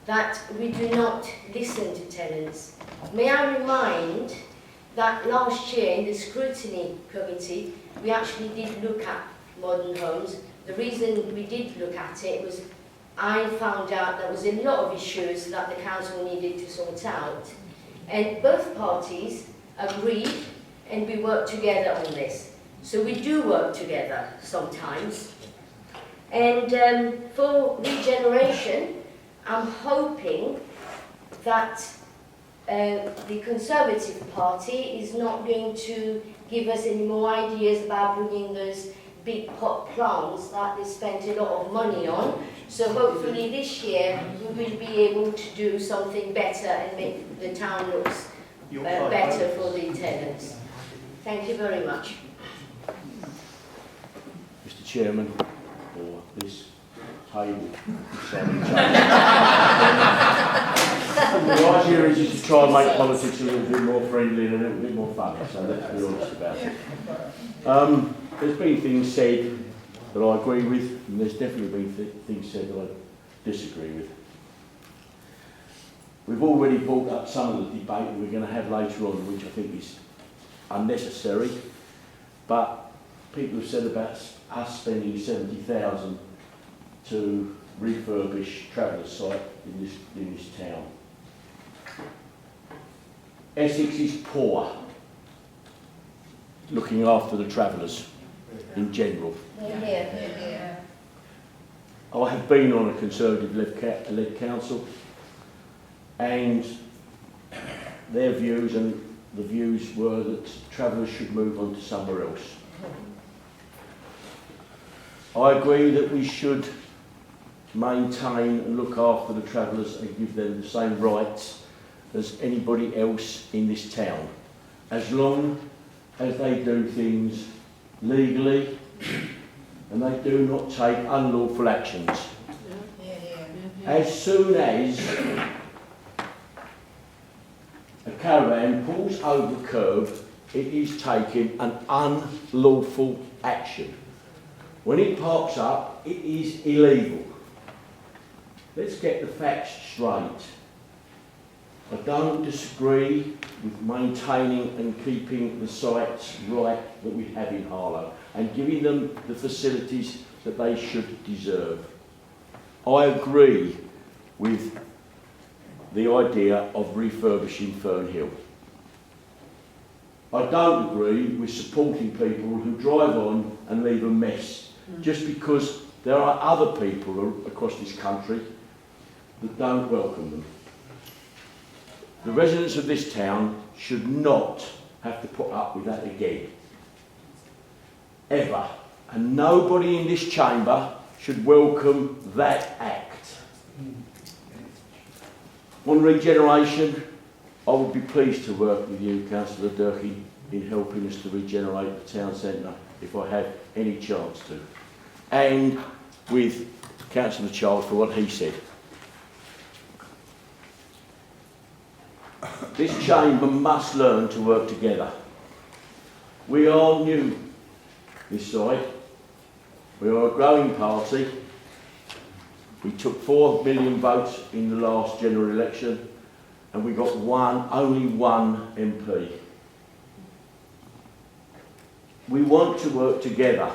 that we do not listen to tenants. May I remind that last year in the scrutiny committee, we actually did look at modern homes. The reason we did look at it was I found out there was a lot of issues that the council needed to sort out. And both parties agreed, and we worked together on this. So we do work together sometimes. And for regeneration, I'm hoping that the Conservative Party is not going to give us any more ideas about bringing those big pot plants that they spent a lot of money on. So hopefully this year we will be able to do something better and make the town look better for the tenants. Thank you very much. Chairman, or this table. The idea is just to try and make politics a little bit more friendly and a little bit more funny, so let's be honest about it. There's been things said that I agree with, and there's definitely been things said that I disagree with. We've already brought up some of the debate that we're going to have later on, which I think is unnecessary, but people have said about us spending 70,000 to refurbish Travellers' site in this town. Essex is poor looking after the travellers in general. Yeah. I have been on a Conservative-led council, and their views and the views were that travellers should move on to somewhere else. I agree that we should maintain and look after the travellers and give them the same rights as anybody else in this town, as long as they do things legally and they do not take unlawful actions. As soon as a caravan pulls over the curb, it is taking an unlawful action. When it parks up, it is illegal. Let's get the facts straight. I don't disagree with maintaining and keeping the sites right that we have in Harlow and giving them the facilities that they should deserve. I agree with the idea of refurbishing Fernhill. I don't agree with supporting people who drive on and leave a mess just because there are other people across this country that don't welcome them. The residents of this town should not have to put up with that again. Ever. And nobody in this chamber should welcome that act. On regeneration, I would be pleased to work with you, Councillor Durkee, in helping us to regenerate the town centre if I have any chance to. And with Councillor Child for what he said. This chamber must learn to work together. We are new this side. We are a growing party. We took 4 million votes in the last general election and we got only one MP. We want to work together.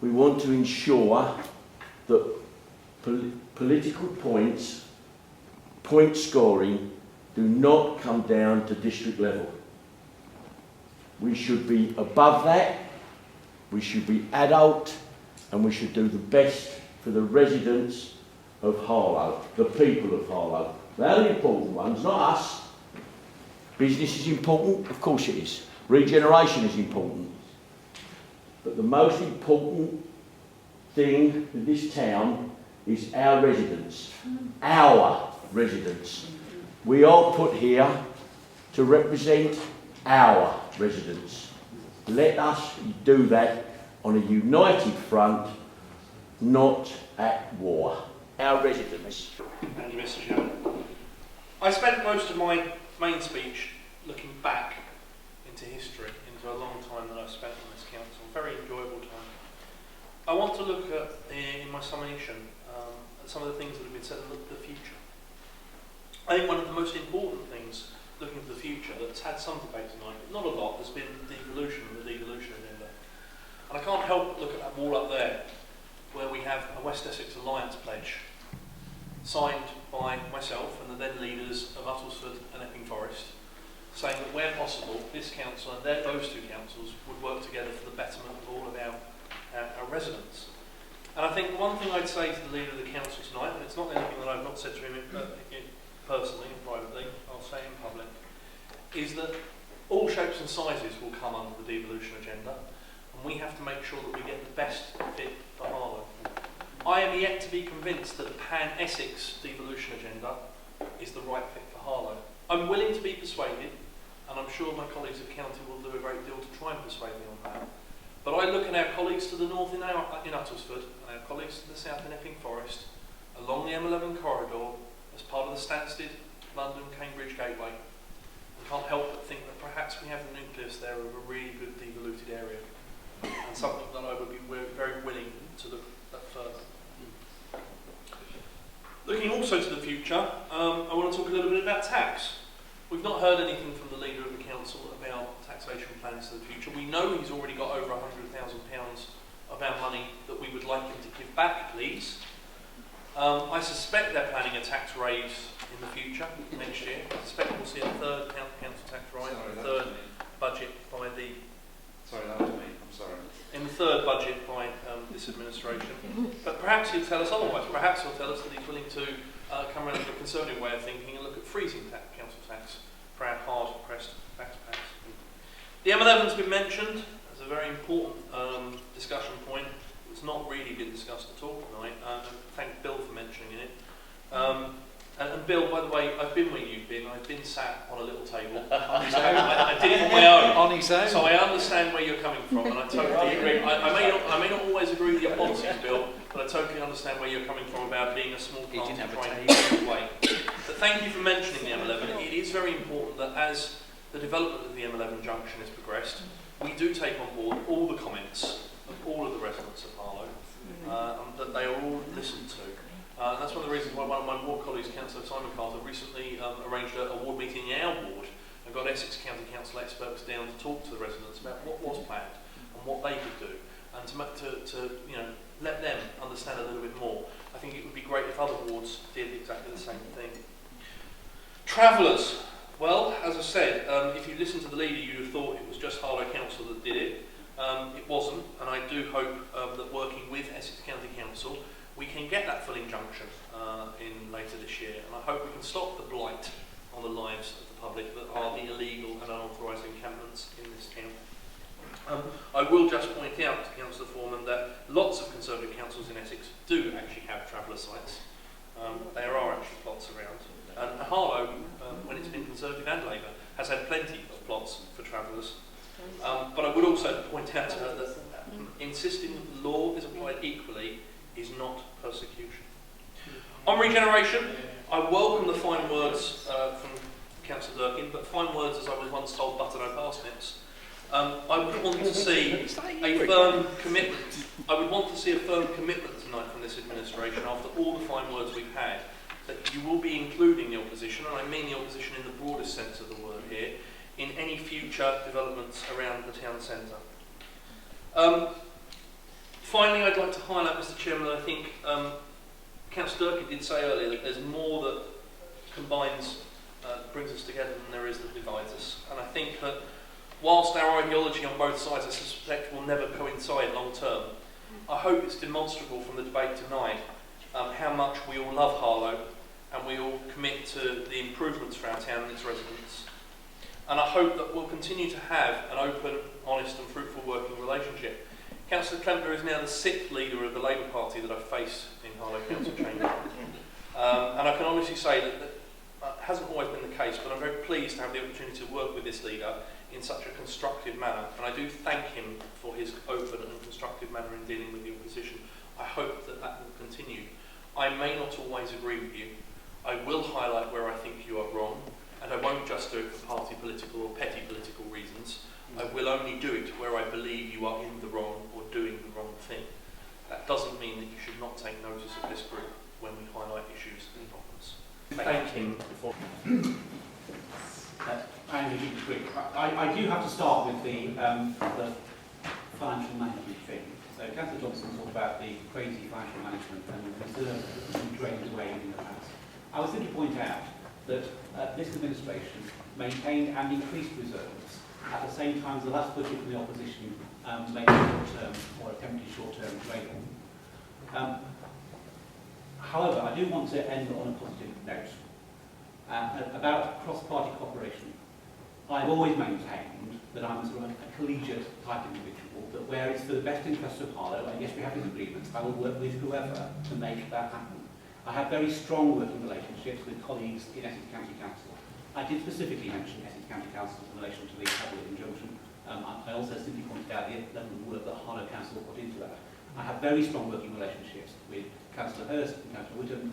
We want to ensure that political points, point scoring, do not come down to district level. We should be above that, we should be adult, and we should do the best for the residents of Harlow, the people of Harlow. They're the important ones, not us. Business is important, of course it is. Regeneration is important. But the most important thing in this town is our residents. Our residents. We are put here to represent our residents. Let us do that on a united front, not at war. Our residents. Thank you, Mr. Chairman. I spent most of my main speech looking back into history, into a long time that I've spent on this council. Very enjoyable time. I want to look at, in my summation, at some of the things that have been said and look at the future. I think one of the most important things looking to the future that's had some debate tonight, but not a lot, has been devolution and the devolution agenda. And I can't help but look at that wall up there, where we have a West Essex Alliance pledge, signed by myself and the then leaders of Uttlesford and Epping Forest, saying that where possible, this council and those two councils would work together for the betterment of all of our residents. And I think one thing I'd say to the leader of the council tonight, and it's not anything that I've not said to him personally and privately, I'll say in public, is that all shapes and sizes will come under the devolution agenda, and we have to make sure that we get the best fit for Harlow. I am yet to be convinced that a pan-Essex devolution agenda is the right fit for Harlow. I'm willing to be persuaded, and I'm sure my colleagues at County will do a great deal to try and persuade me on that. But I look at our colleagues to the north in Uttlesford and our colleagues to the south in Epping Forest, along the M11 corridor, as part of the Stansted London-Cambridge Gateway. I can't help but think that perhaps we have the nucleus there of a really good devoluted area, and something that I would be very willing to look at further. Looking also to the future, I want to talk a little bit about tax. We've not heard anything from the leader of the council about taxation plans for the future. We know he's already got over £100,000 of our money that we would like him to give back, please. I suspect they're planning a tax raise in the future, next year. I suspect we'll see a third council tax rise in the third budget by the... Sorry, that was me. I'm sorry. In the third budget by this administration. But perhaps he'll tell us otherwise. Perhaps he'll tell us that he's willing to come around to a conservative way of thinking and look at freezing council tax for our hard-pressed taxpayers. The M11's been mentioned as a very important discussion point. It's not really been discussed at all tonight. Thank Bill for mentioning it. And Bill, by the way, I've been where you've been. I've been sat on a little table on his own. I did it on my own. On his own. So I understand where you're coming from, and I totally agree. I may not always agree with your policies, Bill, but I totally understand where you're coming from about being a small party trying to lead the way. But thank you for mentioning the M11. It is very important that as the development of the M11 junction has progressed, we do take on board all the comments of all of the residents of Harlow, and that they are all listened to. And that's one of the reasons why one of my ward colleagues, Councillor Simon Carter, recently arranged a ward meeting in our ward and got Essex County Council experts down to talk to the residents about what was planned and what they could do, and to let them understand a little bit more. I think it would be great if other wards did exactly the same thing. Travellers. Well, as I said, if you listen to the leader, you'd have thought it was just Harlow Council that did it. It wasn't, and I do hope that working with Essex County Council, we can get that full injunction in later this year, and I hope we can stop the blight on the lives of the public that are the illegal and unauthorised encampments in this town. I will just point out to Councillor Foreman that lots of Conservative councils in Essex do actually have traveller sites. There are actually plots around. And Harlow, when it's been Conservative and Labour, has had plenty of plots for travellers. But I would also point out to her that insisting that the law is applied equally is not persecution. On regeneration, I welcome the fine words from Councillor Durkin, but fine words, as I was once told, butter no parsnips. I would want to see a firm commitment. I would want to see a firm commitment tonight from this administration, after all the fine words we've had, that you will be including the opposition, and I mean the opposition in the broadest sense of the word here, in any future developments around the town centre. Finally, I'd like to highlight, Mr Chairman, that I think Councillor Durkin did say earlier that there's more that combines, brings us together than there is that divides us. And I think that whilst our ideology on both sides, I suspect, will never coincide long term, I hope it's demonstrable from the debate tonight how much we all love Harlow and we all commit to the improvements for our town and its residents. And I hope that we'll continue to have an open, honest and fruitful working relationship. Councillor Klempner is now the 6th leader of the Labour Party that I've faced in Harlow Council Chamber. And I can honestly say that hasn't always been the case, but I'm very pleased to have the opportunity to work with this leader in such a constructive manner. And I do thank him for his open and constructive manner in dealing with the opposition. I hope that that will continue. I may not always agree with you. I will highlight where I think you are wrong, and I won't just do it for party political or petty political reasons. I will only do it where I believe you are in the wrong or doing the wrong thing. That doesn't mean that you should not take notice of this group when we highlight issues and problems. Thank him for. I'm going to be quick. I do have to start with the financial management thing. So Councillor Johnson talked about the crazy financial management and the reserves that have been drained away in the past. I was going to point out that this administration maintained and increased reserves at the same time as the last budget from the opposition made short-term or attempted short-term drain. However, I do want to end on a positive note about cross-party cooperation. I've always maintained that I'm sort of a collegiate type individual, that where it's for the best interest of Harlow, and yes, we have disagreements, I will work with whoever to make that happen. I have very strong working relationships with colleagues in Essex County Council. I did specifically mention Essex County Council in relation to the public injunction I also simply pointed out the level of work that Harlow Council put into that. I have very strong working relationships with Councillor Hurst and Councillor Whittam,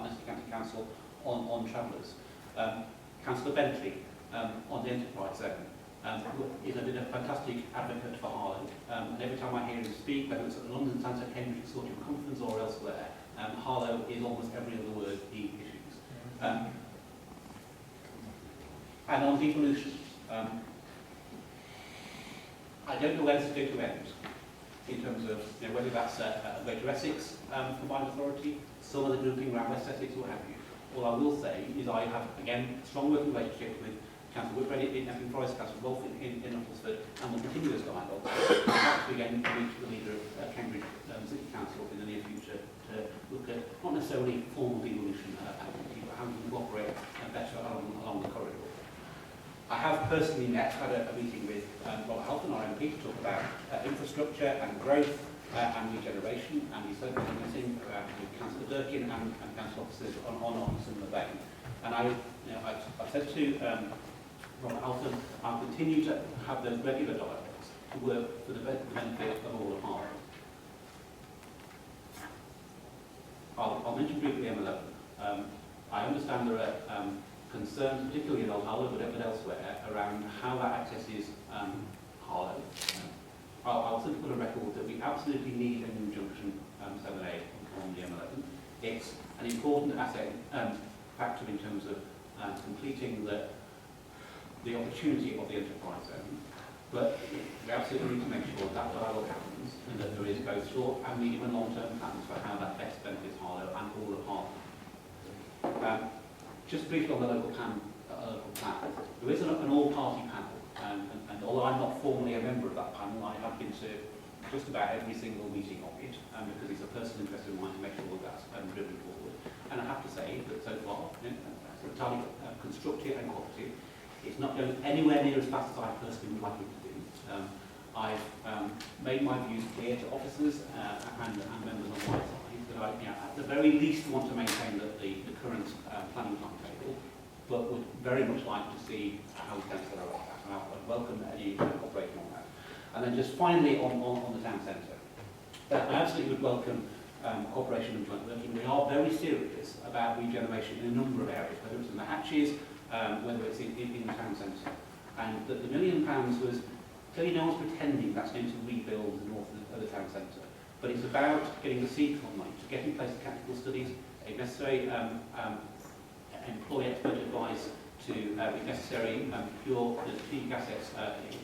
Leicester County Council on travellers. Councillor Bentley on the enterprise zone. He's been a fantastic advocate for Harlow, and every time I hear him speak, whether it's at the London Centre, Cambridge Consortium Conference or elsewhere, Harlow is almost every other word he issues. And on devolution, I don't know where this is going to end in terms of whether that's a Greater Essex combined authority, some other grouping around West Essex, or what have you. All I will say is I have, again, a strong working relationship with Councillor Whitbread in Epping Forest, Councillor Rolfe in Uttlesford, and we'll continue this dialogue. Perhaps we again reach the leader of Cambridge City Council in the near future to look at not necessarily formal devolution activity, but how we can cooperate better along the corridor. I have personally had a meeting with Robert Halton, our MP, to talk about infrastructure and growth and regeneration, and he's certainly meeting with Councillor Durkin and council officers on a similar vein. And I've said to Robert Halton, I'll continue to have those regular dialogues to work for the benefit of all of Harlow. I'll mention briefly M11. I understand there are concerns, particularly in Old Harlow, but elsewhere, around how that accesses Harlow. I'll simply put a record that we absolutely need a new junction 7A on the M11. It's an important asset factor in terms of completing the opportunity of the enterprise zone. But we absolutely need to make sure that dialogue happens and that there is both short and medium and long-term plans for how that best benefits Harlow and all of Harlow. Just briefly on the local plan, there is an all-party panel, and although I'm not formally a member of that panel, I have been to just about every single meeting of it, because it's a personal interest of mine to make sure that's driven forward. And I have to say that so far, it's entirely constructive and cooperative. It's not going anywhere near as fast as I personally would like it to do. I've made my views clear to officers and members on my side that I, at the very least, want to maintain the current planning timetable, but would very much like to see how we can accelerate that. And I welcome any cooperation on that. And then just finally on the town centre, I absolutely would welcome cooperation and joint working. We are very serious about regeneration in a number of areas, whether it's in the hatches, whether it's in the town centre. And that the £1 million was, clearly no one's pretending that's going to rebuild the north of the town centre. But it's about getting the seed on money, to get in place the technical studies, if necessary, employ expert advice to, if necessary, procure the strategic assets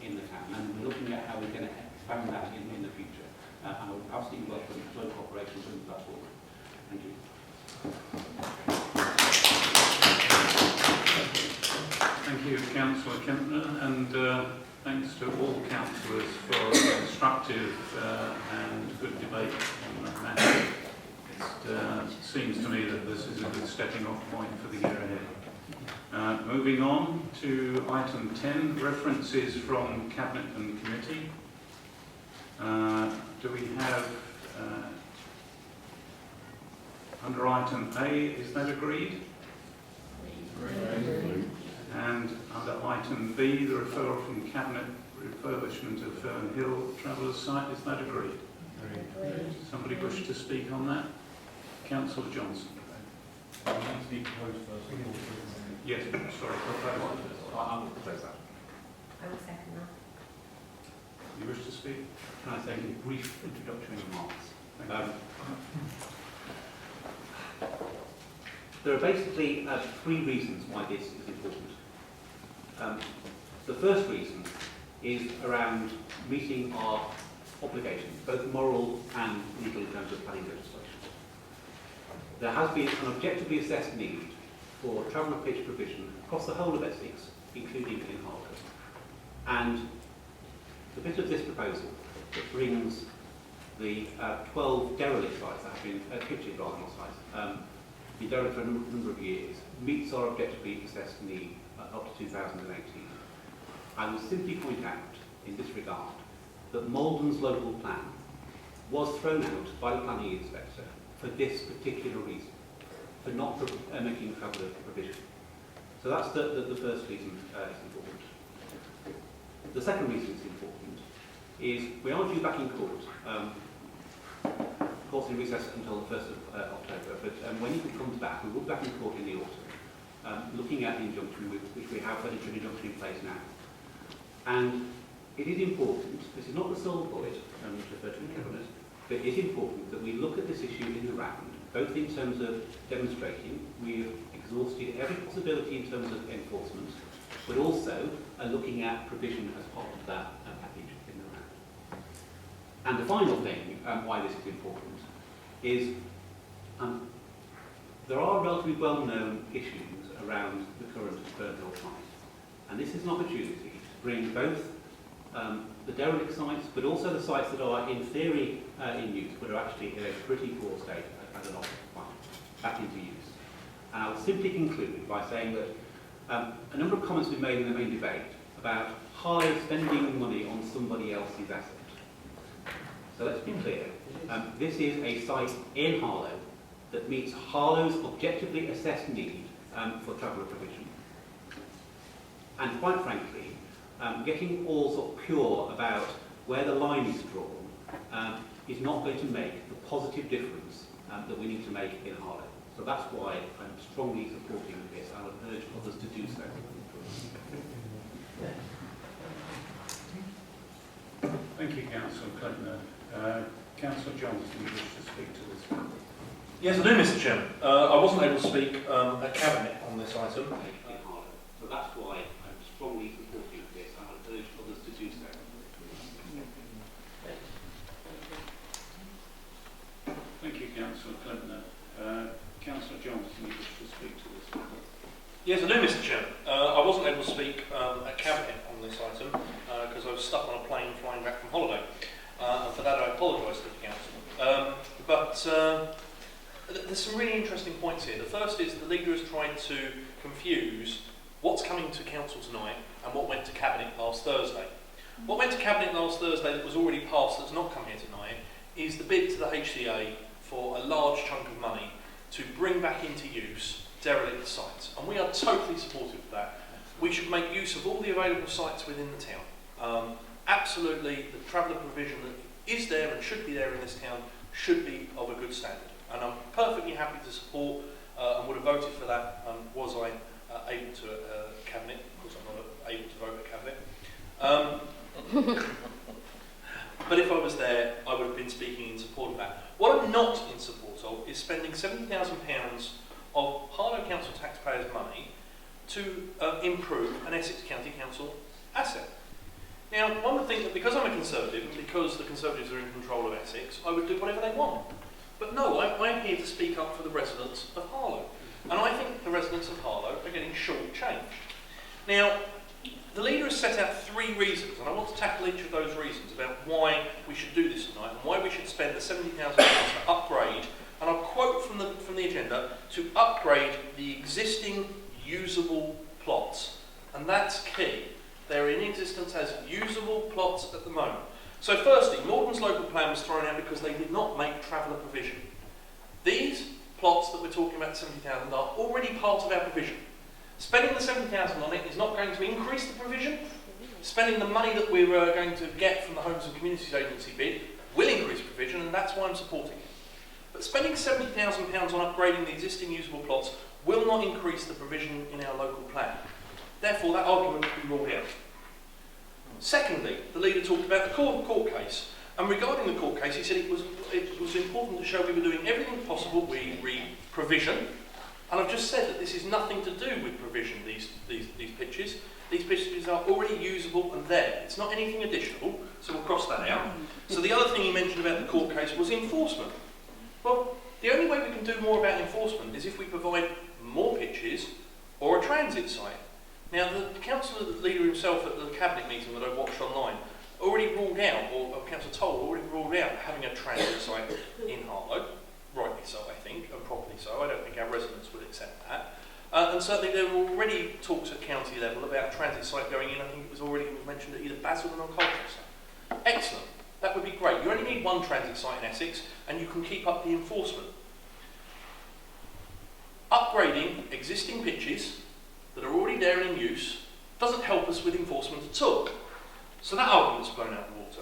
in the town. And we're looking at how we're going to expand that in the future. And I would absolutely welcome joint cooperation to move that forward. Thank you. Thank you, Councillor Kempner, and thanks to all councillors for a constructive and good debate on that matter. It seems to me that this is a good stepping off point for the year ahead. Moving on to item 10, references from Cabinet and Committee. Do we have, under item A, is that agreed? And under item B, the referral from Cabinet, refurbishment of Fern Hill Travellers site, is that agreed? Agreed. Somebody wish to speak on that? Councillor Johnson. Yes, sorry. I will propose that. I will second that. You wish to speak? Can I say a brief introductory remarks? There are basically 3 reasons why this is important. The first reason is around meeting our obligations, both moral and legal in terms of planning legislation. There has been an objectively assessed need for traveller pitch provision across the whole of Essex, including in Harlow. And the bit of this proposal that brings the 12 derelict sites that have been pitched rather than sites, been derelict for a number of years, meets our objectively assessed need up to 2018. I will simply point out, in this regard, that Malden's local plan was thrown out by the planning inspector for this particular reason, for not making traveller provision. So that's the first reason it's important. The second reason it's important is we are due back in court. Court's in recess until the 1st of October, but when it comes back, we will be back in court in the autumn, looking at the injunction which we have an interim injunction in place now. And it is important, this is not the sole bullet which referred to in Cabinet, but it is important that we look at this issue in the round, both in terms of demonstrating we've exhausted every possibility in terms of enforcement, but also looking at provision as part of that package in the round. And the final thing, why this is important, is there are relatively well-known issues around the current Burnhill site. And this is an opportunity to bring both the derelict sites, but also the sites that are in theory in use, but are actually in a pretty poor state as an occupied, back into use. And I'll simply conclude by saying that a number of comments have been made in the main debate about Harlow spending money on somebody else's asset. So let's be clear, this is a site in Harlow that meets Harlow's objectively assessed need for traveller provision. And quite frankly, getting all sort of pure about where the line is drawn is not going to make the positive difference that we need to make in Harlow. So that's why I'm strongly supporting this. I would urge others to do so. Thank you, Councillor Clinton. Councillor Johnson, you wish to speak to this? Yes, I do, Mr. Chairman. I wasn't able to speak at Cabinet on this item. So that's why I'm strongly supporting this. I would urge others to do so. Thank you, Councillor Clinton. Councillor Johnson, you wish to speak to this? Yes, I do, Mr. Chairman. I wasn't able to speak at Cabinet on this item because I was stuck on a plane flying back from holiday. And for that I apologise to the Council. But there's some really interesting points here. The first is the Leader has tried to confuse what's coming to Council tonight and what went to Cabinet last Thursday. What went to Cabinet last Thursday that was already passed that's not come here tonight is the bid to the HCA for a large chunk of money to bring back into use derelict sites. And we are totally supportive of that. We should make use of all the available sites within the town. Absolutely, the traveller provision that is there and should be there in this town should be of a good standard. And I'm perfectly happy to support and would have voted for that was I able to Cabinet. Of course, I'm not able to vote at Cabinet. But if I was there, I would have been speaking in support of that. What I'm not in support of is spending £70,000 of Harlow Council taxpayers' money to improve an Essex County Council asset. Now, one would think that because I'm a Conservative and because the Conservatives are in control of Essex, I would do whatever they want. But no, I'm here to speak up for the residents of Harlow. And I think the residents of Harlow are getting short-changed. Now, the Leader has set out 3 reasons, and I want to tackle each of those reasons about why we should do this tonight and why we should spend the £70,000 to upgrade, and I'll quote from the agenda, to upgrade the existing usable plots. And that's key. They're in existence as usable plots at the moment. So firstly, Norton's local plan was thrown out because they did not make traveller provision. These plots that we're talking about, 70,000, are already part of our provision. Spending the 70,000 on it is not going to increase the provision. Spending the money that we're going to get from the Homes and Communities Agency bid will increase provision, and that's why I'm supporting it. But spending £70,000 on upgrading the existing usable plots will not increase the provision in our local plan. Therefore, that argument will be ruled out. Secondly, the Leader talked about the court case, and regarding the court case, he said it was important to show we were doing everything possible. We read provision, and I've just said that this is nothing to do with provision. These pitches, these pitches are already usable and there. It's not anything additional, so we'll cross that out. So the other thing he mentioned about the court case was enforcement. Well, the only way we can do more about enforcement is if we provide more pitches or a transit site. Now, the Councillor Leader himself at the Cabinet meeting that I watched online already ruled out, or Councillor Toll already ruled out having a transit site in Harlow. Rightly so, I think, and properly so. I don't think our residents would accept that. And certainly there were already talks at county level about a transit site going in. I think it was already mentioned at either Basildon or Colchester. Excellent. That would be great. You only need one transit site in Essex, and you can keep up the enforcement. Upgrading existing pitches that are already there and in use doesn't help us with enforcement at all. So that argument's blown out of the water.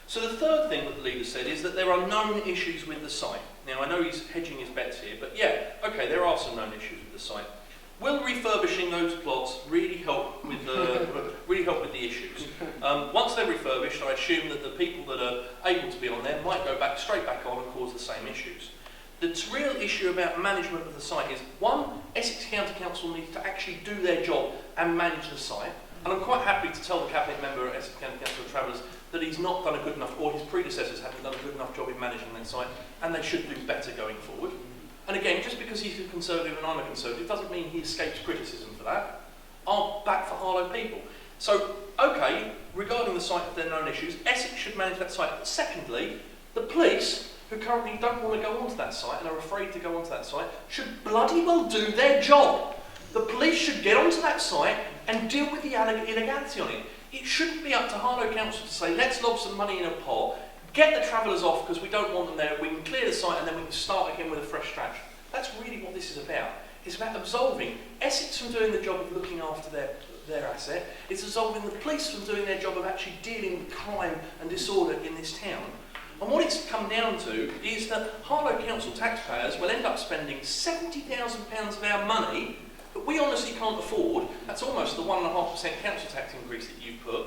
So the third thing that the leader said is that there are known issues with the site. Now, I know he's hedging his bets here, but yeah, okay, there are some known issues with the site. Will refurbishing those plots really help with the issues? Once they're refurbished, I assume that the people that are able to be on there might go straight back on and cause the same issues. The real issue about management of the site is, one, Essex County Council needs to actually do their job and manage the site. And I'm quite happy to tell the Cabinet Member at Essex County Council of Travellers that he's not done a good enough, or his predecessors haven't done a good enough job in managing that site, and they should do better going forward. And again, just because he's a Conservative and I'm a Conservative doesn't mean he escapes criticism for that. I'm back for Harlow people. So, okay, regarding the site, if there are known issues, Essex should manage that site. But secondly, the police, who currently don't want to go onto that site and are afraid to go onto that site, should bloody well do their job. The police should get onto that site and deal with the illegality on it. It shouldn't be up to Harlow Council to say, let's lob some money in a pot, get the travellers off because we don't want them there, we can clear the site and then we can start again with a fresh scratch. That's really what this is about. It's about absolving Essex from doing the job of looking after their asset. It's absolving the police from doing their job of actually dealing with crime and disorder in this town. And what it's come down to is that Harlow Council taxpayers will end up spending £70,000 of our money that we honestly can't afford. That's almost the 1.5% council tax increase that you've put,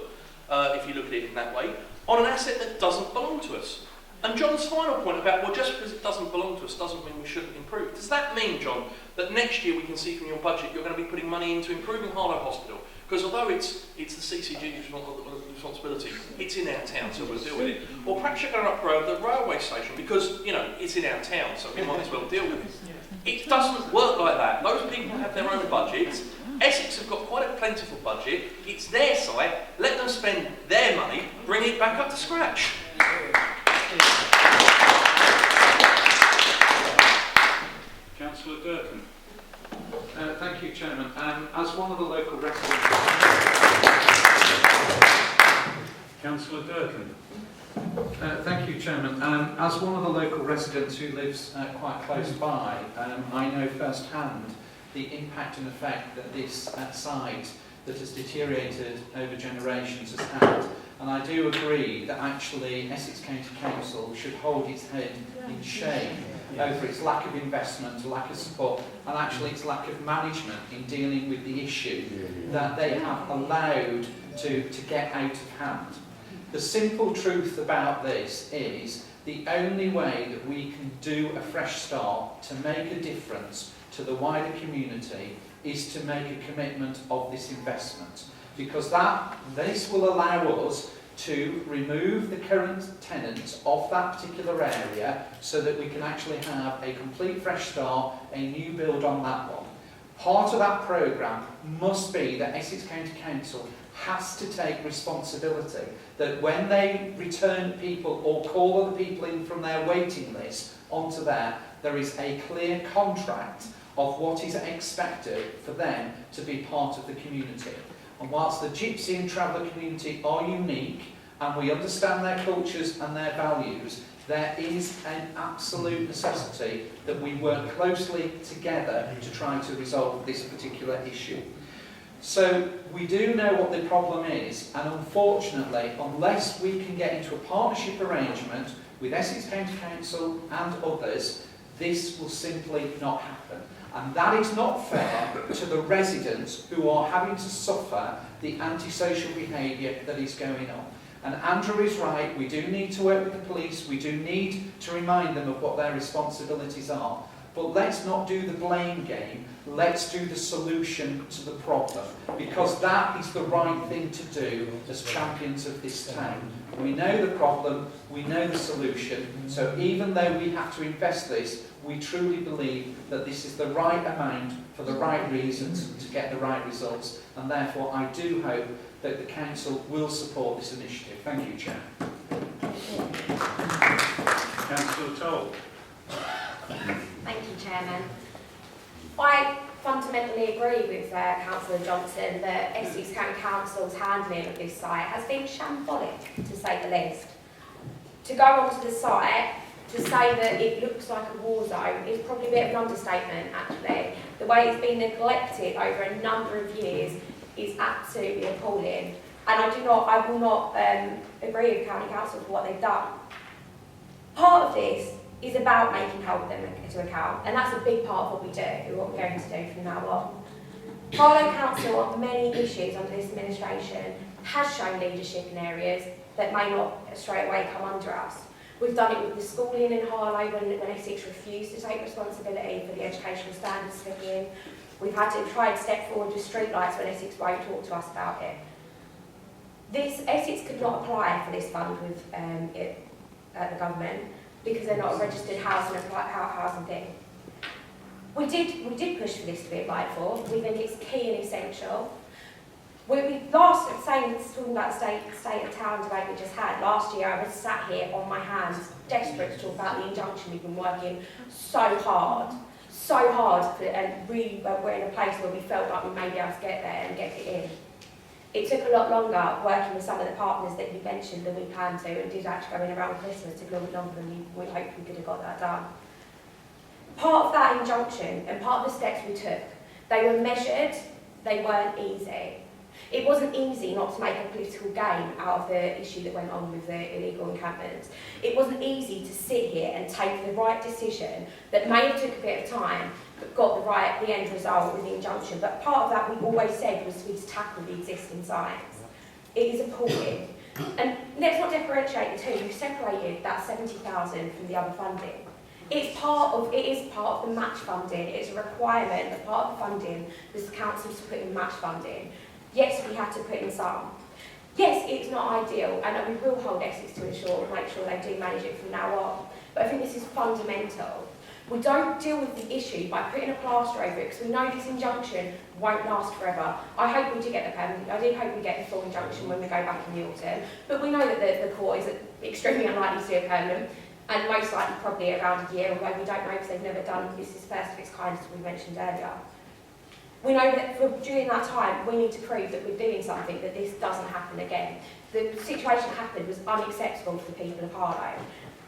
if you look at it in that way, on an asset that doesn't belong to us. And John's final point about, well, just because it doesn't belong to us doesn't mean we shouldn't improve. Does that mean, John, that next year we can see from your budget you're going to be putting money into improving Harlow Hospital? Because although it's the CCG's responsibility, it's in our town, so we'll deal with it. Or perhaps you're going to upgrade the railway station because, you know, it's in our town, so we might as well deal with it. It doesn't work like that. Those people have their own budgets. Essex have got quite a plentiful budget. It's their site. Let them spend their money, bring it back up to scratch. Councillor Durkin. Thank you, Chairman. As one of the local residents... Councillor Durkin. Thank you, Chairman. As one of the local residents who lives quite close by, I know firsthand the impact and effect that this site that has deteriorated over generations has had. And I do agree that actually Essex County Council should hold its head in shame over its lack of investment, lack of support, and actually its lack of management in dealing with the issue that they have allowed to get out of hand. The simple truth about this is the only way that we can do a fresh start to make a difference to the wider community is to make a commitment of this investment, because this will allow us to remove the current tenants of that particular area so that we can actually have a complete fresh start, a new build on that one. Part of that programme must be that Essex County Council has to take responsibility, that when they return people or call other people in from their waiting list onto there is a clear contract of what is expected for them to be part of the community. And whilst the Gypsy and Traveller community are unique, and we understand their cultures and their values, there is an absolute necessity that we work closely together to try to resolve this particular issue. So we do know what the problem is, and unfortunately, unless we can get into a partnership arrangement with Essex County Council and others, this will simply not happen. And that is not fair to the residents who are having to suffer the antisocial behaviour that is going on. And Andrew is right, we do need to work with the police, we do need to remind them of what their responsibilities are. But let's not do the blame game, let's do the solution to the problem, because that is the right thing to do as champions of this town. We know the problem, we know the solution, so even though we have to invest this, we truly believe that this is the right amount for the right reasons to get the right results, and therefore I do hope that the Council will support this initiative. Thank you, Chair. Councillor Toll. Thank you, Chairman. I fundamentally agree with Councillor Johnson that Essex County Council's handling of this site has been shambolic, to say the least. To go onto the site, to say that it looks like a war zone is probably a bit of an understatement, actually. The way it's been neglected over a number of years is absolutely appalling. and I will not agree with County Council for what they've done. Part of this is about holding them to account, and that's a big part of what we do, what we're going to do from now on. Harlow Council, on many issues under this administration, has shown leadership in areas that may not straight away come under us. We've done it with the schooling in Harlow when Essex refused to take responsibility for the educational standards slipping. We've had to try and step forward with streetlights when Essex won't talk to us about it. Essex could not apply for this fund with the government because they're not a registered housing thing. We did push for this to be applied for. We think it's key and essential. Talking about the state of town debate we just had, last year I was sat here on my hands, desperate to talk about the injunction. We've been working so hard, and really we're in a place where we felt like we may be able to get there and get it in. It took a lot longer working with some of the partners that you mentioned than we planned to, and did actually go in around Christmas. It took a little bit longer than we hoped we could have got that done. Part of that injunction and part of the steps we took, they were measured, they weren't easy. It wasn't easy not to make a political game out of the issue that went on with the illegal encampments. It wasn't easy to sit here and take the right decision that may have took a bit of time, but got the end result with the injunction. But part of that we always said was to tackle the existing sites. It is appalling. And let's not differentiate the two. You've separated that 70,000 from the other funding. It is part of the match funding. It's a requirement that part of the funding was the council to put in match funding. Yes, we had to put in some. Yes, it's not ideal, and we will hold Essex to make sure they do manage it from now on. But I think this is fundamental. We don't deal with the issue by putting a plaster over it, because we know this injunction won't last forever. I hope we do get the permanent. I do hope we get the full injunction when we go back in the autumn. But we know that the court is extremely unlikely to do a permanent, and most likely probably around a year, although we don't know because they've never done this is first of its kind, as we mentioned earlier. We know that during that time, we need to prove that we're doing something, that this doesn't happen again. The situation that happened was unacceptable for the people of Harlow.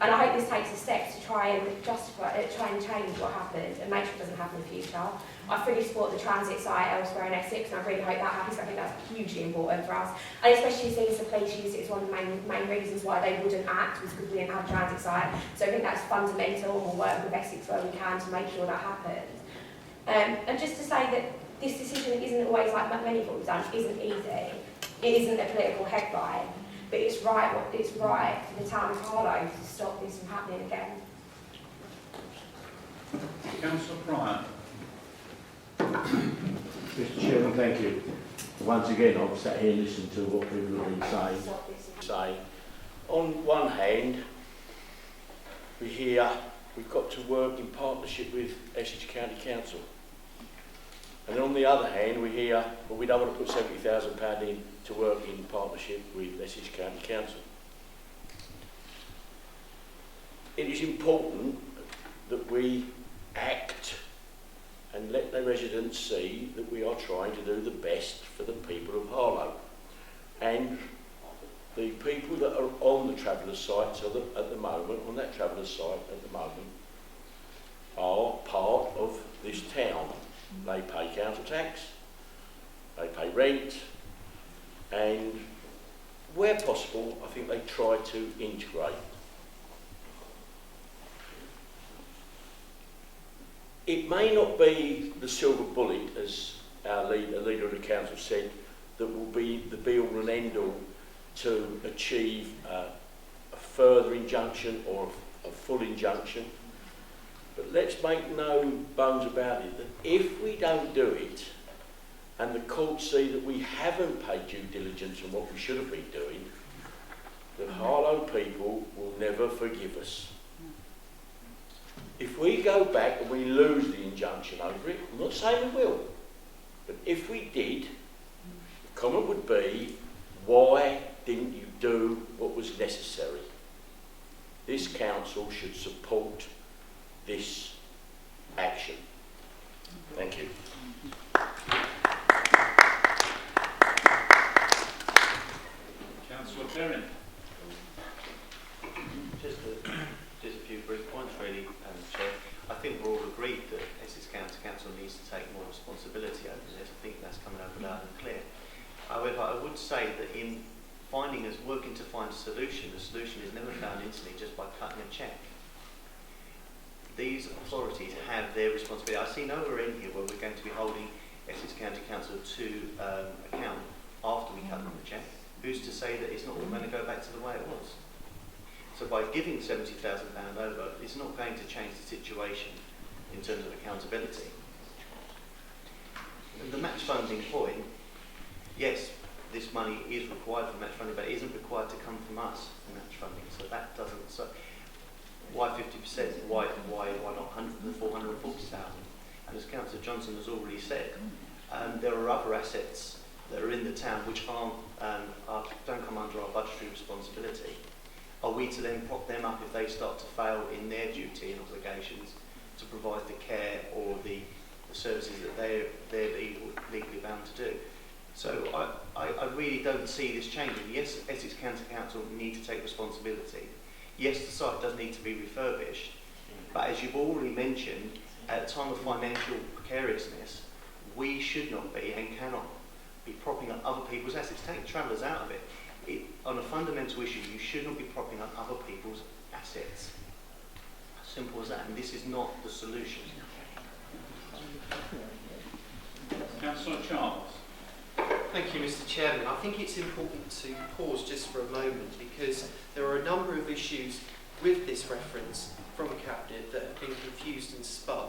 And I hope this takes a step to try and change what happened and make sure it doesn't happen in the future. I fully support the transit site elsewhere in Essex, and I really hope that happens. I think that's hugely important for us. And especially seeing the police use it as one of the main reasons why they wouldn't act, was because we didn't have a transit site. So I think that's fundamental, and we'll work with Essex where we can to make sure that happens. And just to say that this decision isn't always, like many of what we've done, isn't easy. It isn't a political headline, but it's right for the town of Harlow to stop this from happening again. Councillor Pryor. Mr. Chairman, thank you. Once again, I've sat here and listened to what people have been saying. On one hand, we hear we've got to work in partnership with Essex County Council. And on the other hand, we hear, well, we don't want to put £70,000 in to work in partnership with Essex County Council. It is important that we act and let the residents see that we are trying to do the best for the people of Harlow. And the people that are on the travellers' sites at the moment, on that travellers' site at the moment, are part of this town. They pay council tax, they pay rent, and where possible, I think they try to integrate. It may not be the silver bullet, as our leader of the council said, that will be the be-all and end-all to achieve a further injunction or a full injunction. But let's make no bones about it, that if we don't do it, and the courts see that we haven't paid due diligence on what we should have been doing, the Harlow people will never forgive us. If we go back and we lose the injunction over it, I'm not saying we will, but if we did, the comment would be, why didn't you do what was necessary? This council should support this action. Thank you. Councillor Perrin. Just a few brief points really, Chair. I think we're all agreed that Essex County Council needs to take more responsibility over this. I think that's coming over loud and clear. However, I would say that in working to find a solution, the solution is never found instantly just by cutting a cheque. These authorities have their responsibility. I see nowhere in here where we're going to be holding Essex County Council to account after we cut them the cheque. Who's to say that it's not all going to go back to the way it was? So by giving £70,000 over, it's not going to change the situation in terms of accountability. And the match funding point, yes, this money is required for match funding, but it isn't required to come from us, the match funding. So that doesn't. So why 50%? Why not 440,000? And as Councillor Johnson has already said, there are other assets that are in the town which don't come under our budgetary responsibility. Are we to then prop them up if they start to fail in their duty and obligations to provide the care or the services that they're legally bound to do? So I really don't see this changing. Yes, Essex County Council need to take responsibility. Yes, the site does need to be refurbished, but as you've already mentioned, at a time of financial precariousness, we should not be and cannot be propping up other people's assets. Take travellers out of it. On a fundamental issue, you should not be propping up other people's assets. Simple as that, and this is not the solution. Councillor Charles. Thank you, Mr. Chairman. I think it's important to pause just for a moment because there are a number of issues with this reference from Cabinet that have been confused and spun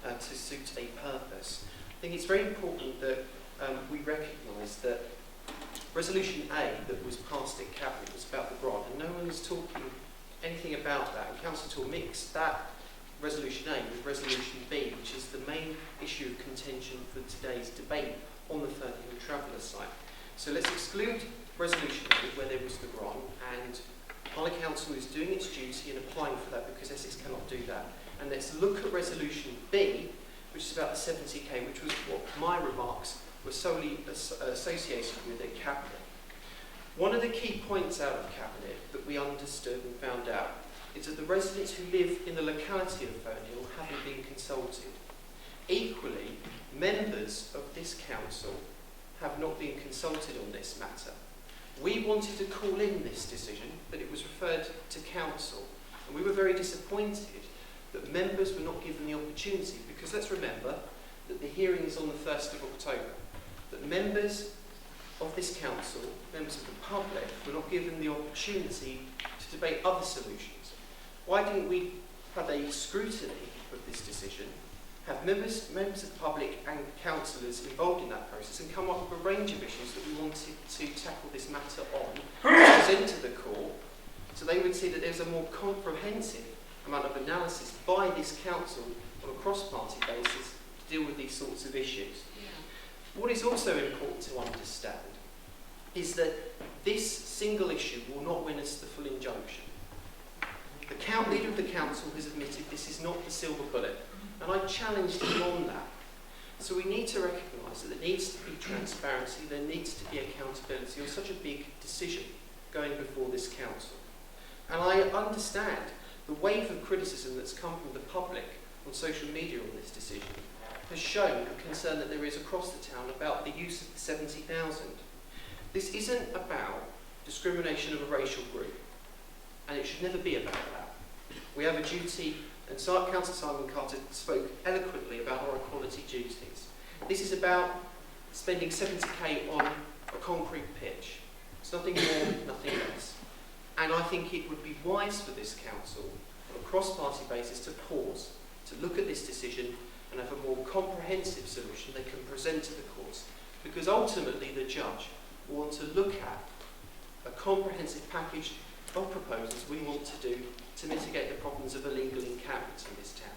to suit a purpose. I think it's very important that we recognise that Resolution A that was passed at Cabinet was about the grant, and no one is talking anything about that. And Councillor Toole mixed that Resolution A with Resolution B, which is the main issue of contention for today's debate on the Fernhill Traveller site. So let's exclude Resolution A, where there was the grant, and Harlow Council is doing its duty and applying for that because Essex cannot do that. And let's look at Resolution B, which is about the 70k, which was what my remarks were solely associated with at Cabinet. One of the key points out of Cabinet that we understood and found out is that the residents who live in the locality of Fernhill haven't been consulted. Equally, members of this council have not been consulted on this matter. We wanted to call in this decision, but it was referred to council, and we were very disappointed that members were not given the opportunity, because let's remember that the hearing is on the 1st of October, that members of this council, members of the public, were not given the opportunity to debate other solutions. Why didn't we have a scrutiny of this decision, have members of the public and councillors involved in that process and come up with a range of issues that we wanted to tackle this matter on, present to the court, so they would see that there's a more comprehensive amount of analysis by this council on a cross-party basis to deal with these sorts of issues. What is also important to understand is that this single issue will not win us the full injunction. The leader of the council has admitted this is not the silver bullet, and I challenged him on that. So we need to recognise that there needs to be transparency, there needs to be accountability on such a big decision going before this council. And I understand the wave of criticism that's come from the public on social media on this decision has shown the concern that there is across the town about the use of the 70,000. This isn't about discrimination of a racial group, and it should never be about that. We have a duty, and Councillor Simon Carter spoke eloquently about our equality duties. This is about spending 70k on a concrete pitch. It's nothing more, nothing less. And I think it would be wise for this council, on a cross-party basis, to pause, to look at this decision and have a more comprehensive solution they can present to the courts. Because ultimately the judge will want to look at a comprehensive package of proposals we want to do to mitigate the problems of illegal encampments in this town.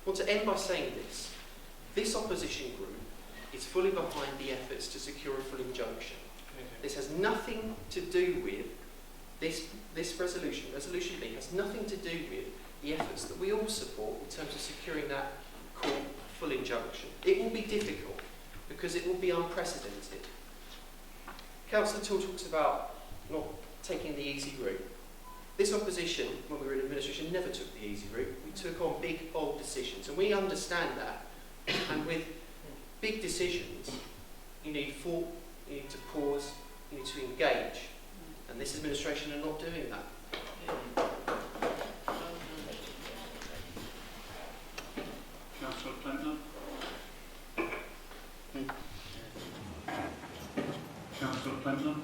I want to end by saying this. This opposition group is fully behind the efforts to secure a full injunction. This has nothing to do with this resolution. Resolution B has nothing to do with the efforts that we all support in terms of securing that court full injunction. It will be difficult because it will be unprecedented. Councillor Toole talks about not taking the easy route. This opposition, when we were in administration, never took the easy route. We took on big, bold decisions, and we understand that. And with big decisions, you need full you need to pause, you need to engage. And this administration are not doing that. Councillor Plentner. Councillor Plentner.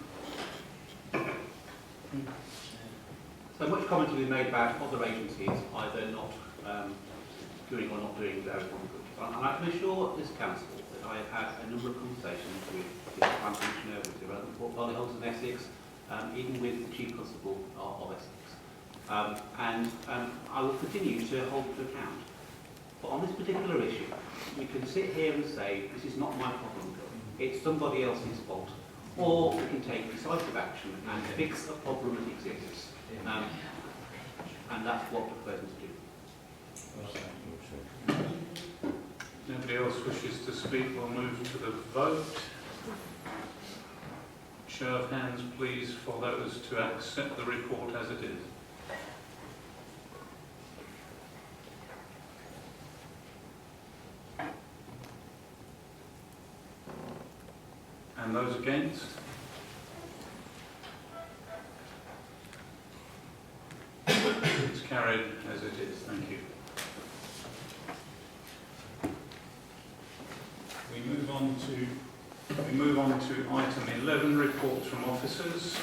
So much comment has been made about other agencies either not doing or not doing their own good. And I can assure this council that I have had a number of conversations with the Plan Commissioner, with the relevant portfolio holders in Essex, even with the Chief Constable of Essex. And I will continue to hold to account. But on this particular issue, we can sit here and say, this is not my problem, it's somebody else's fault. Or we can take decisive action and fix a problem that exists. And that's what we're proposing to do. Nobody else wishes to speak, we'll move to the vote. Show of hands, please, for those to accept the report as it is. And those against? It's carried as it is. Thank you. We move on to item 11, reports from officers.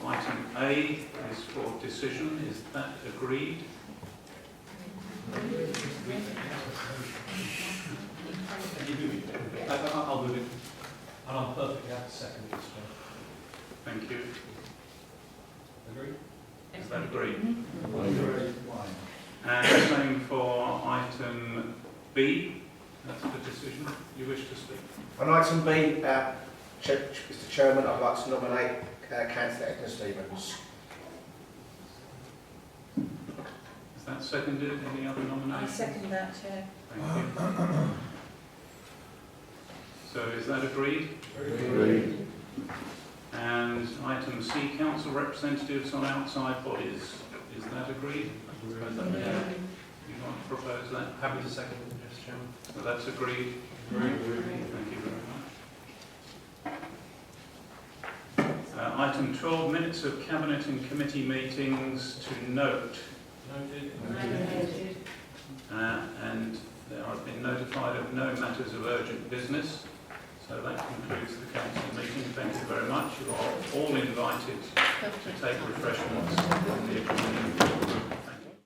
Item A is for decision. Is that agreed? I'll move it. And I'm perfectly happy to second it. Thank you. Agreed? Is that agreed? Agreed. And same for item B. That's the decision. You wish to speak? On item B, Mr. Chairman, I'd like to nominate Councillor Edna Stevens. Is that seconded? Any other I nominations? second that, Chair. Thank you. So is that agreed? Agreed. And item C, council representatives on outside bodies. Is that agreed? You want to propose that? Happy to second it, Mr. Chairman. So that's agreed. Thank you very much. Item 12, minutes of cabinet and committee meetings to note. Noted. And they have been notified of no matters of urgent business. So that concludes the council meeting. Thank you very much. You are all invited to take refreshments in the adjoining room.